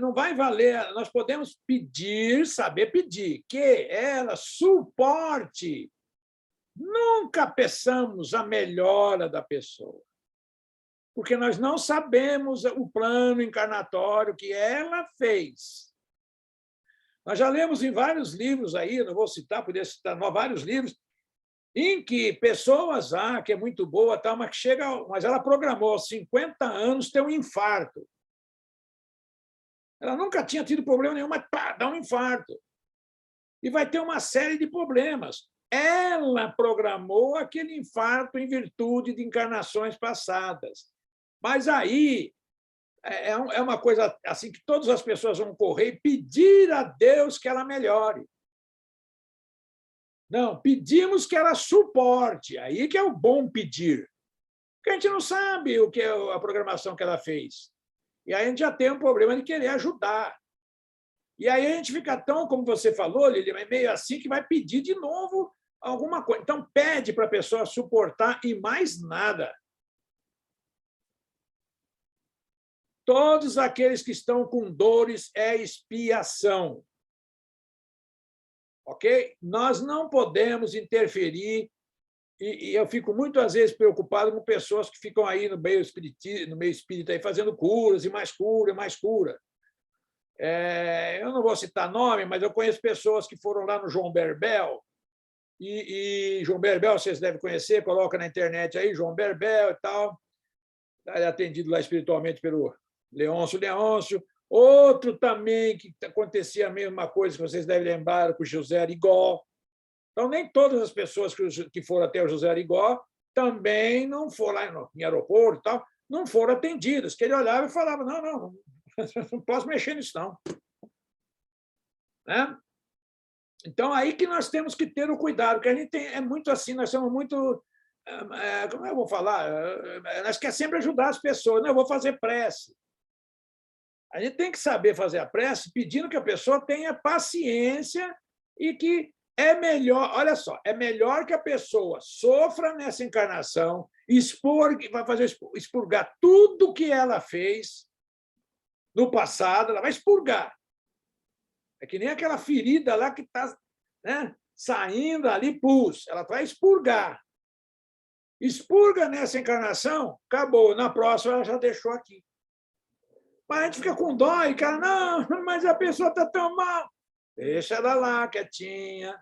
não vai valer, nós podemos pedir, saber pedir, que ela suporte. Nunca peçamos a melhora da pessoa, porque nós não sabemos o plano encarnatório que ela fez. Nós já lemos em vários livros aí, não vou citar, poderia citar vários livros, em que pessoas, que é muito boa, tal, mas ela programou aos 50 anos ter um infarto. Ela nunca tinha tido problema nenhum, mas dá um infarto. E vai ter uma série de problemas. Ela programou aquele infarto em virtude de encarnações passadas. Mas aí é uma coisa assim que todas as pessoas vão correr e pedir a Deus que ela melhore. Não, pedimos que ela suporte. Aí que é o bom pedir. Porque a gente não sabe o que é a programação que ela fez. E aí a gente já tem um problema de querer ajudar. E aí a gente fica tão, como você falou, Lili, meio assim que vai pedir de novo alguma coisa. Então, pede para a pessoa suportar e mais nada. Todos aqueles que estão com dores é expiação. Ok? Nós não podemos interferir, e eu fico muitas vezes preocupado com pessoas que ficam aí no meio espírita aí, fazendo curas, e mais cura, e mais cura. Eu não vou citar nome, mas eu conheço pessoas que foram lá no João Berbel, e João Berbel, vocês devem conhecer, coloca na internet aí, João Berbel e tal, é atendido lá espiritualmente pelo Leôncio. Outro também que acontecia a mesma coisa, que vocês devem lembrar, com o José Arigó. Então, nem todas as pessoas que foram até o José Arigó também não foram lá em aeroporto, tal, não foram atendidas, que ele olhava e falava, não posso mexer nisso, não. Né? Então, aí que nós temos que ter o cuidado, porque a gente é muito assim, nós somos muito... Como eu vou falar? Nós queremos sempre ajudar as pessoas. Não, eu vou fazer prece. A gente tem que saber fazer a prece pedindo que a pessoa tenha paciência e que é melhor, olha só, é melhor que a pessoa sofra nessa encarnação, expurgar tudo que ela fez no passado, ela vai expurgar. É que nem aquela ferida lá que está, né, saindo ali, pus, ela vai expurgar. Expurga nessa encarnação, acabou. Na próxima, ela já deixou aqui. Mas a gente fica com dó e, cara, não, mas a pessoa está tão mal. Deixa ela lá, quietinha,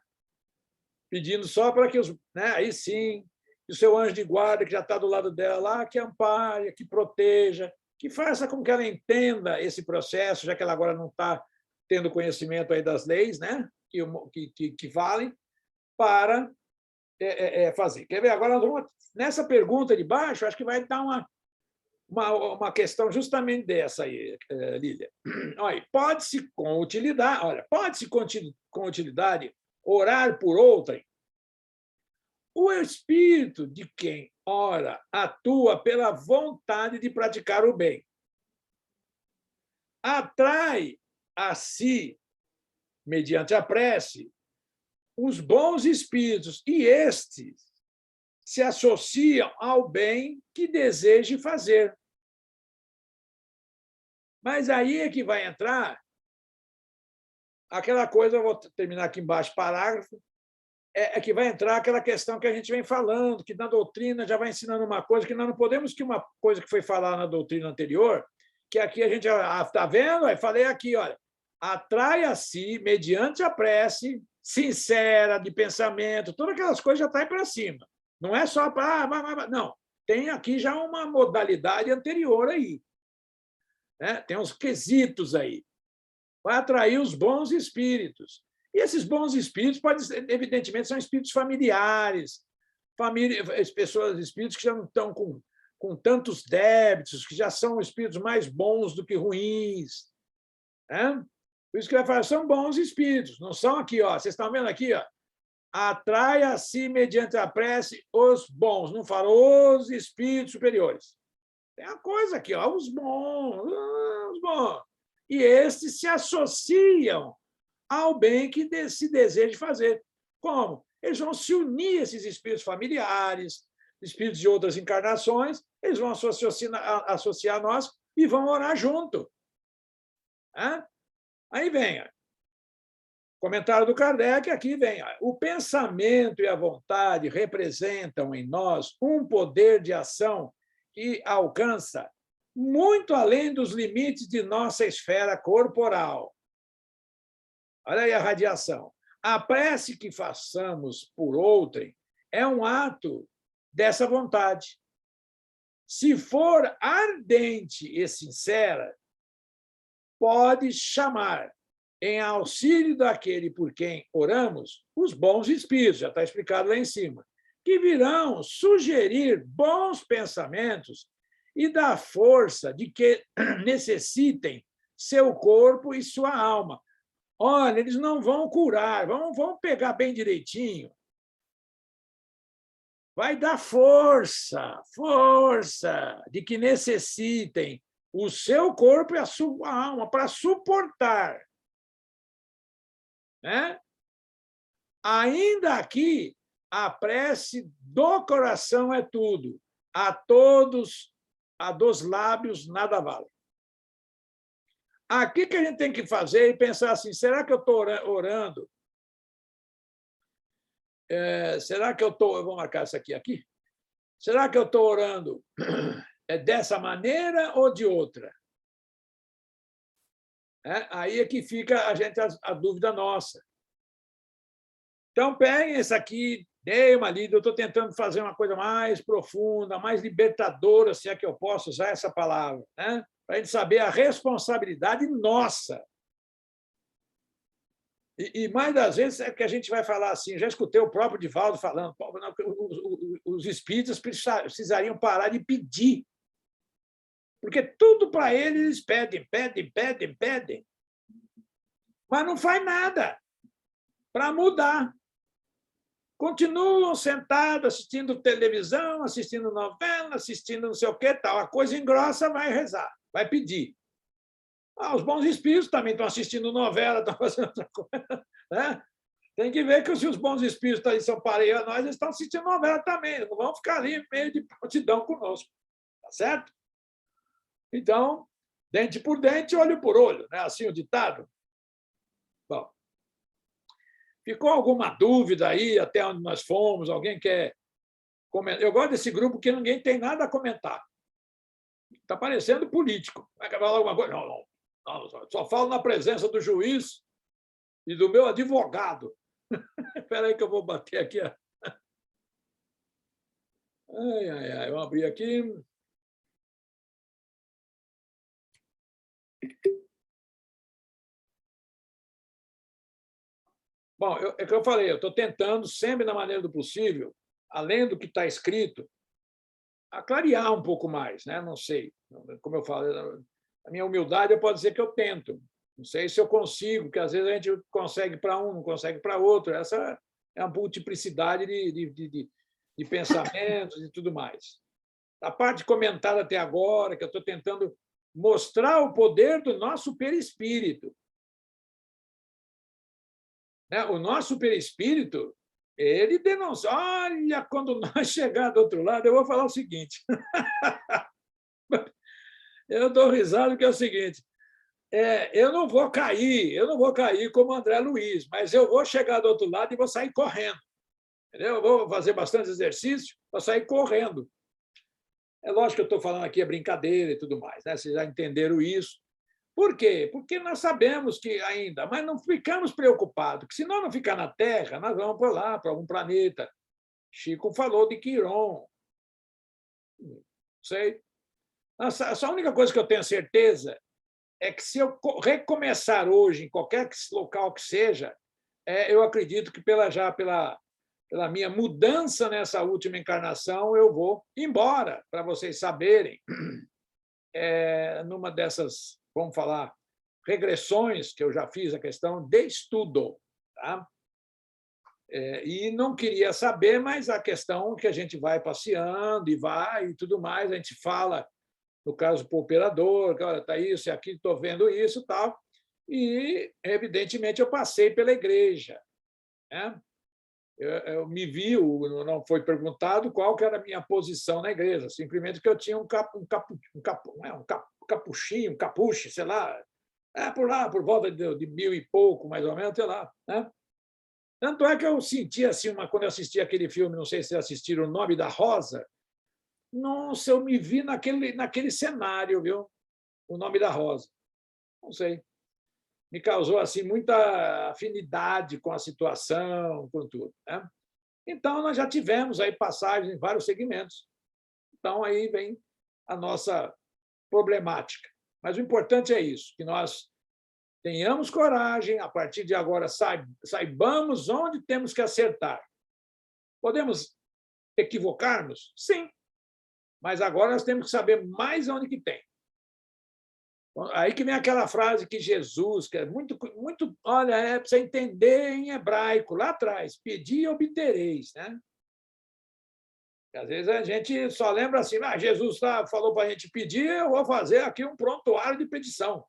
pedindo só para que os... Né, aí sim, que o seu anjo de guarda, que já está do lado dela lá, que ampare, que proteja, que faça com que ela entenda esse processo, já que ela agora não está tendo conhecimento aí das leis, né, que valem, para fazer. Quer ver? Agora, nós vamos, nessa pergunta de baixo, acho que vai dar uma questão justamente dessa aí, Lília. Olha, pode-se com utilidade, pode-se com utilidade orar por outrem. O espírito de quem ora atua pela vontade de praticar o bem. Atrai a si, mediante a prece, os bons espíritos, e estes se associam ao bem que deseje fazer. Mas aí é que vai entrar aquela coisa, eu vou terminar aqui embaixo, parágrafo, é que vai entrar aquela questão que a gente vem falando, que na doutrina já vai ensinando uma coisa, que nós não podemos que uma coisa que foi falada na doutrina anterior, que aqui a gente está vendo, eu falei aqui, olha, atrai a si, mediante a prece, sincera, de pensamento, todas aquelas coisas já estão para cima. Não é só para... Não, tem aqui já uma modalidade anterior aí. Né? Tem uns quesitos aí. Vai atrair os bons espíritos. E esses bons espíritos, evidentemente, são espíritos familiares, espíritos que já não estão com tantos débitos, que já são espíritos mais bons do que ruins. Né? Por isso que vai falar, são bons espíritos, não são aqui, ó. Vocês estão vendo aqui, ó, atrai a si, mediante a prece, os bons. Não fala os espíritos superiores. Tem a coisa aqui, ó, os bons, os bons. E estes se associam ao bem que se deseja fazer. Como? Eles vão se unir, esses espíritos familiares, espíritos de outras encarnações, eles vão associar a nós e vão orar junto. Aí vem, comentário do Kardec, aqui vem. O pensamento e a vontade representam em nós um poder de ação que alcança muito além dos limites de nossa esfera corporal. Olha aí a radiação. A prece que façamos por outrem é um ato dessa vontade. Se for ardente e sincera, pode chamar em auxílio daquele por quem oramos os bons espíritos, já está explicado lá em cima, que virão sugerir bons pensamentos e dar força de que necessitem seu corpo e sua alma. Olha, eles não vão curar, vão pegar bem direitinho. Vai dar força de que necessitem o seu corpo e a sua alma para suportar. Né? Ainda aqui, a prece do coração é tudo. A todos, a dos lábios, nada vale. Aqui que a gente tem que fazer e pensar assim, será que eu estou orando? Será que eu estou... Eu vou marcar isso aqui. Será que eu estou orando dessa maneira ou de outra? Aí é que fica a dúvida nossa. Então, peguem esse aqui, dei uma lida, eu estou tentando fazer uma coisa mais profunda, mais libertadora, se é que eu posso usar essa palavra, né? Para a gente saber a responsabilidade nossa. E mais das vezes é que a gente vai falar assim, já escutei o próprio Divaldo falando, os espíritas precisariam parar de pedir, porque tudo para eles pedem, mas não faz nada para mudar. Continuam sentados assistindo televisão, assistindo novela, assistindo não sei o que, tal. A coisa engrossa, vai rezar, vai pedir. Os bons espíritos também estão assistindo novela, estão fazendo outra coisa. Né? Tem que ver que se os bons espíritos aí são parelhos a nós, eles estão assistindo novela também, não vão ficar ali meio de prontidão conosco. Tá certo? Então, dente por dente, olho por olho, né? Assim o ditado. Bom, ficou alguma dúvida aí até onde nós fomos? Alguém quer comentar? Eu gosto desse grupo que ninguém tem nada a comentar. Está parecendo político. Vai falar alguma coisa? Não, só falo na presença do juiz e do meu advogado. Espera aí que eu vou bater aqui. Ai, ai, ai. Eu abri aqui. Bom, é o que eu falei, eu estou tentando, sempre na maneira do possível, além do que está escrito, a clarear um pouco mais, né? Não sei. Como eu falo, a minha humildade pode dizer que eu tento. Não sei se eu consigo, porque às vezes a gente consegue para um, não consegue para outro. Essa é a multiplicidade de pensamentos e tudo mais. A parte comentada até agora, que eu estou tentando mostrar o poder do nosso perispírito. O nosso perispírito, ele denuncia. Olha, quando nós chegar do outro lado, eu vou falar o seguinte. Eu dou risada porque é o seguinte, eu não vou cair como André Luiz, mas eu vou chegar do outro lado e vou sair correndo. Entendeu? Eu vou fazer bastante exercício, vou sair correndo. É lógico que eu estou falando aqui é brincadeira e tudo mais, né? Vocês já entenderam isso. Por quê? Porque nós sabemos que ainda, mas não ficamos preocupados, que se nós não ficar na Terra, nós vamos para lá, para algum planeta. Chico falou de Quiron. Não sei. A única coisa que eu tenho certeza é que se eu recomeçar hoje, em qualquer local que seja, eu acredito que pela minha mudança nessa última encarnação, eu vou embora, para vocês saberem, numa dessas, vamos falar, regressões que eu já fiz, a questão de estudo. Tá? E não queria saber, mas a questão que a gente vai passeando e vai e tudo mais, a gente fala, no caso, para o operador, que olha, está isso, aqui, estou vendo isso e tal. E, evidentemente, eu passei pela igreja. Né? Eu me vi, não foi perguntado qual que era a minha posição na igreja, simplesmente que eu tinha um capuchinho, um capuche, sei lá, por lá, por volta de 1000 e pouco, mais ou menos, sei lá. Né? Tanto é que eu senti assim, quando eu assisti aquele filme, não sei se assistiram, O Nome da Rosa, nossa, eu me vi naquele cenário, viu? O Nome da Rosa. Não sei. Me causou assim muita afinidade com a situação, com tudo. Né? Então, nós já tivemos aí passagens em vários segmentos. Então, aí vem a nossa problemática. Mas o importante é isso, que nós tenhamos coragem, a partir de agora saibamos onde temos que acertar. Podemos equivocar-nos? Sim. Mas agora nós temos que saber mais onde que tem. Aí que vem aquela frase que Jesus, que é muito, olha, para você entender em hebraico, lá atrás, pedi e obtereis, né? Às vezes a gente só lembra assim, Jesus falou para a gente pedir, eu vou fazer aqui um prontuário de petição.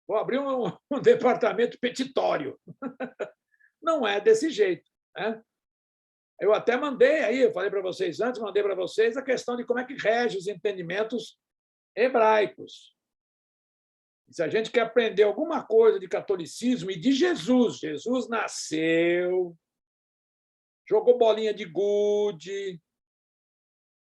Vou abrir um departamento petitório. Não é desse jeito, né? Eu até mandei aí, eu falei para vocês antes, mandei para vocês a questão de como é que rege os entendimentos hebraicos. Se a gente quer aprender alguma coisa de catolicismo e de Jesus, Jesus nasceu, jogou bolinha de gude,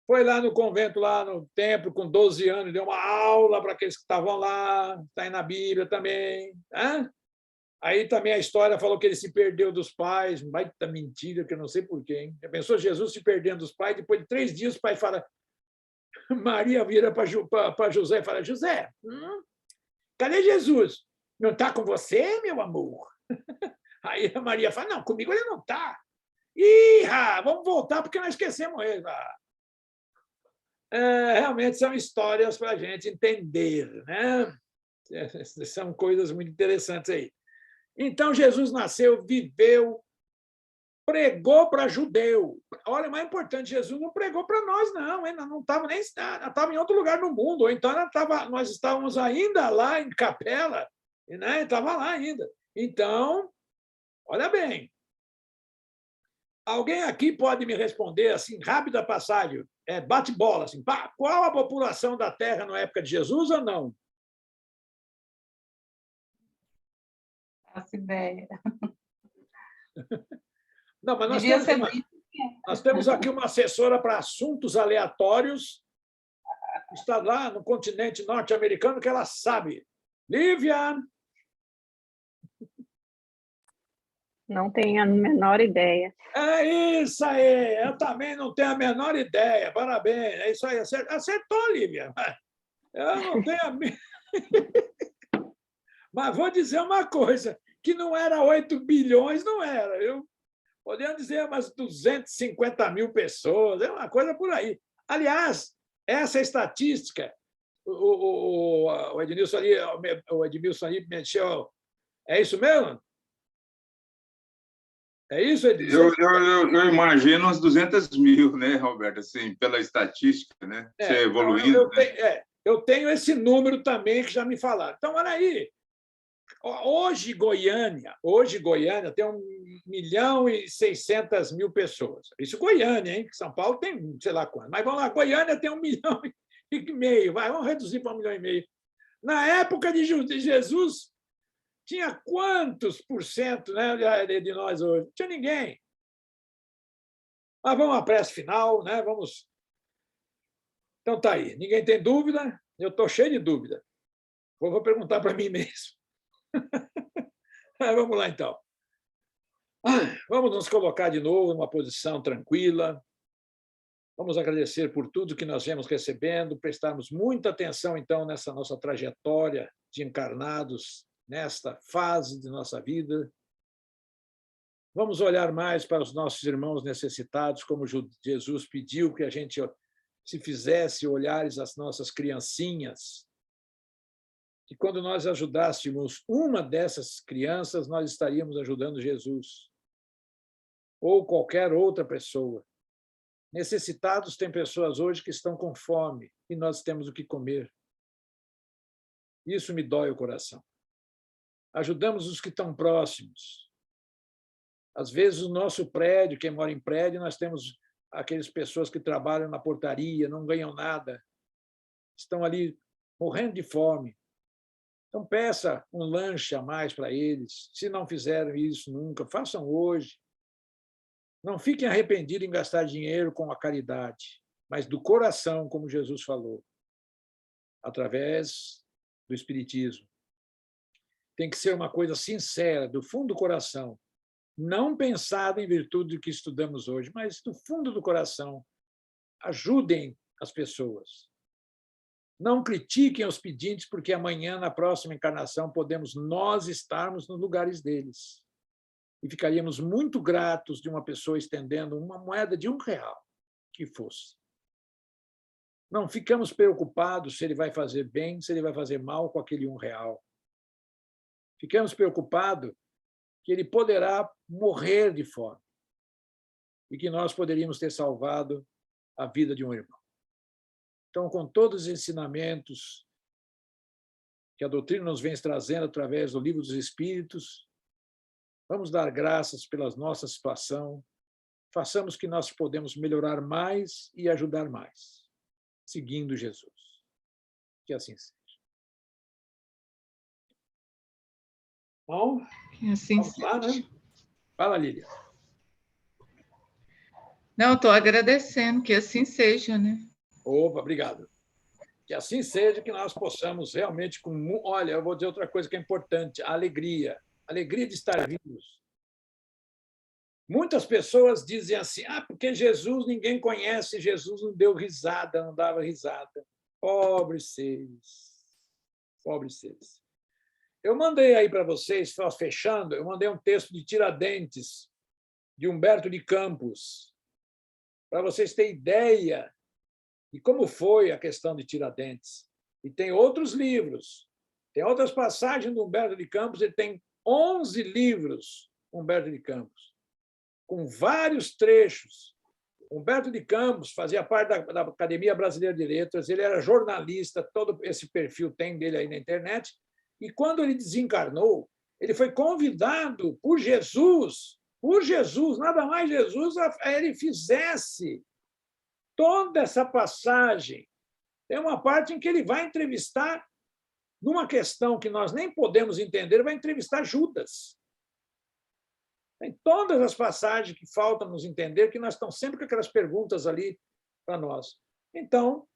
foi lá no convento, lá no templo, com 12 anos, deu uma aula para aqueles que estavam lá, está aí na Bíblia também. Né? Aí também a história falou que ele se perdeu dos pais, baita mentira, que eu não sei porquê. Hein? Já pensou Jesus se perdendo dos pais, depois de 3 dias o pai fala, Maria vira para José e fala, José, cadê Jesus? Não está com você, meu amor? Aí a Maria fala, não, comigo ele não está. Ih, vamos voltar porque nós esquecemos ele. Realmente são histórias para a gente entender, né? São coisas muito interessantes aí. Então, Jesus nasceu, viveu, pregou para judeu. Olha, mais importante, Jesus não pregou para nós, não. Ainda não estava nem estava em outro lugar no mundo, ou então nós estávamos ainda lá em Capela, né? Estava lá ainda. Então, olha bem. Alguém aqui pode me responder assim, rápida passagem, bate-bola, assim, qual a população da Terra na época de Jesus ou não? Faço ideia. Não, mas nós Devia temos aqui uma assessora para assuntos aleatórios, está lá no continente norte-americano, que ela sabe. Lívia! Não tenho a menor ideia. É isso aí, eu também não tenho a menor ideia. Parabéns, é isso aí. Acertou, Lívia. Eu não tenho a... Mas vou dizer uma coisa, que não era 8 bilhões, não era. Eu poderia dizer umas 250 mil pessoas, é uma coisa por aí. Aliás, essa estatística, o Edmilson ali mexeu. É isso mesmo? É isso, Edmilson? Eu imagino umas 200 mil, né, Roberto? Assim, pela estatística, né? Você evoluindo. Eu tenho esse número também que já me falaram. Então, olha aí. Hoje, Goiânia tem 1.600.000 pessoas. Isso Goiânia, hein? São Paulo tem sei lá quanto. Mas vamos lá, Goiânia tem 1,5 milhão. Vamos reduzir para 1,5 milhão. Na época de Jesus, tinha quantos por cento, né, de nós hoje? Não tinha ninguém. Mas vamos à prece final, né? Vamos. Então tá aí. Ninguém tem dúvida? Eu estou cheio de dúvida. Vou perguntar para mim mesmo. Vamos lá, então. Vamos nos colocar de novo numa posição tranquila. Vamos agradecer por tudo que nós viemos recebendo, prestarmos muita atenção, então, nessa nossa trajetória de encarnados, nesta fase de nossa vida. Vamos olhar mais para os nossos irmãos necessitados, como Jesus pediu que a gente se fizesse olhares às nossas criancinhas. E quando nós ajudássemos uma dessas crianças, nós estaríamos ajudando Jesus. Ou qualquer outra pessoa. Necessitados tem pessoas hoje que estão com fome e nós temos o que comer. Isso me dói o coração. Ajudamos os que estão próximos. Às vezes, o nosso prédio, quem mora em prédio, nós temos aquelas pessoas que trabalham na portaria, não ganham nada, estão ali morrendo de fome. Então, peça um lanche a mais para eles. Se não fizeram isso nunca, façam hoje. Não fiquem arrependidos em gastar dinheiro com a caridade, mas do coração, como Jesus falou, através do Espiritismo. Tem que ser uma coisa sincera, do fundo do coração, não pensada em virtude do que estudamos hoje, mas do fundo do coração. Ajudem as pessoas. Não critiquem os pedintes, porque amanhã, na próxima encarnação, podemos nós estarmos nos lugares deles. E ficaríamos muito gratos de uma pessoa estendendo uma moeda de R$1, que fosse. Não ficamos preocupados se ele vai fazer bem, se ele vai fazer mal com aquele R$1. Ficamos preocupados que ele poderá morrer de fome e que nós poderíamos ter salvado a vida de um irmão. Então, com todos os ensinamentos que a doutrina nos vem trazendo através do Livro dos Espíritos, vamos dar graças pela nossa situação, façamos que nós podemos melhorar mais e ajudar mais, seguindo Jesus. Que assim seja. Bom, que assim vamos lá, né? Fala, Lília. Não, estou agradecendo, que assim seja, né? Opa, obrigado. Que assim seja, que nós possamos realmente... Olha, eu vou dizer outra coisa que é importante, a alegria. A alegria de estar vivos. Muitas pessoas dizem assim, porque Jesus ninguém conhece, Jesus não deu risada, não dava risada. Pobres seres. Pobres seres. Eu mandei aí para vocês, fechando, eu mandei um texto de Tiradentes, de Humberto de Campos, para vocês terem ideia de como foi a questão de Tiradentes. E tem outros livros, tem outras passagens do Humberto de Campos, ele tem 11 livros, Humberto de Campos, com vários trechos. Humberto de Campos fazia parte da Academia Brasileira de Letras, ele era jornalista, todo esse perfil tem dele aí na internet, e quando ele desencarnou, ele foi convidado por Jesus, nada mais Jesus, a ele fizesse toda essa passagem. Tem uma parte em que ele vai entrevistar, numa questão que nós nem podemos entender, ele vai entrevistar Judas. Tem todas as passagens que faltam nos entender, que nós estamos sempre com aquelas perguntas ali para nós. Então,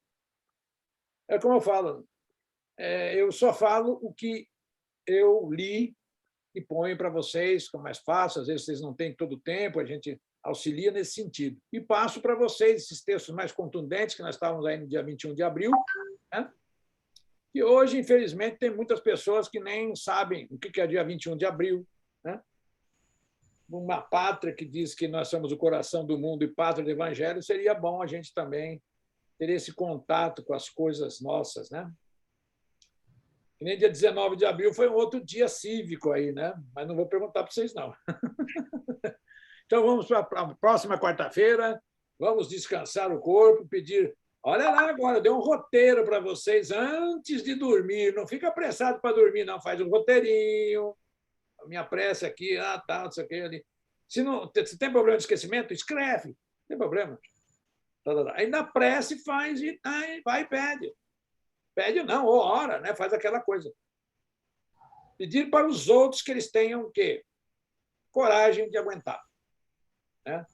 é como eu falo, eu só falo o que eu li e ponho para vocês, fica mais fácil, às vezes vocês não têm todo o tempo, a gente auxilia nesse sentido. E passo para vocês esses textos mais contundentes, que nós estávamos aí no dia 21 de abril, né? E hoje, infelizmente, tem muitas pessoas que nem sabem o que é dia 21 de abril, né? Uma pátria que diz que nós somos o coração do mundo e pátria do evangelho, seria bom a gente também ter esse contato com as coisas nossas, né? Que nem dia 19 de abril foi um outro dia cívico aí, né? Mas não vou perguntar para vocês, não. Então, vamos para a próxima quarta-feira, vamos descansar o corpo, pedir... Olha lá agora, deu um roteiro para vocês antes de dormir. Não fica apressado para dormir, não. Faz um roteirinho. A minha prece aqui, tá, não sei o que ali. Se tem problema de esquecimento, escreve. Não tem problema. Aí na prece faz e vai e pede. Pede não, ou ora, né? Faz aquela coisa. Pedir para os outros que eles tenham o quê? Coragem de aguentar. Né?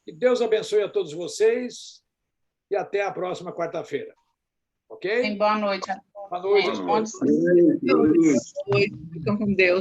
Que Deus abençoe a todos vocês e até a próxima quarta-feira. Ok? Boa noite. Boa noite. Bom descanso. Fiquem com Deus.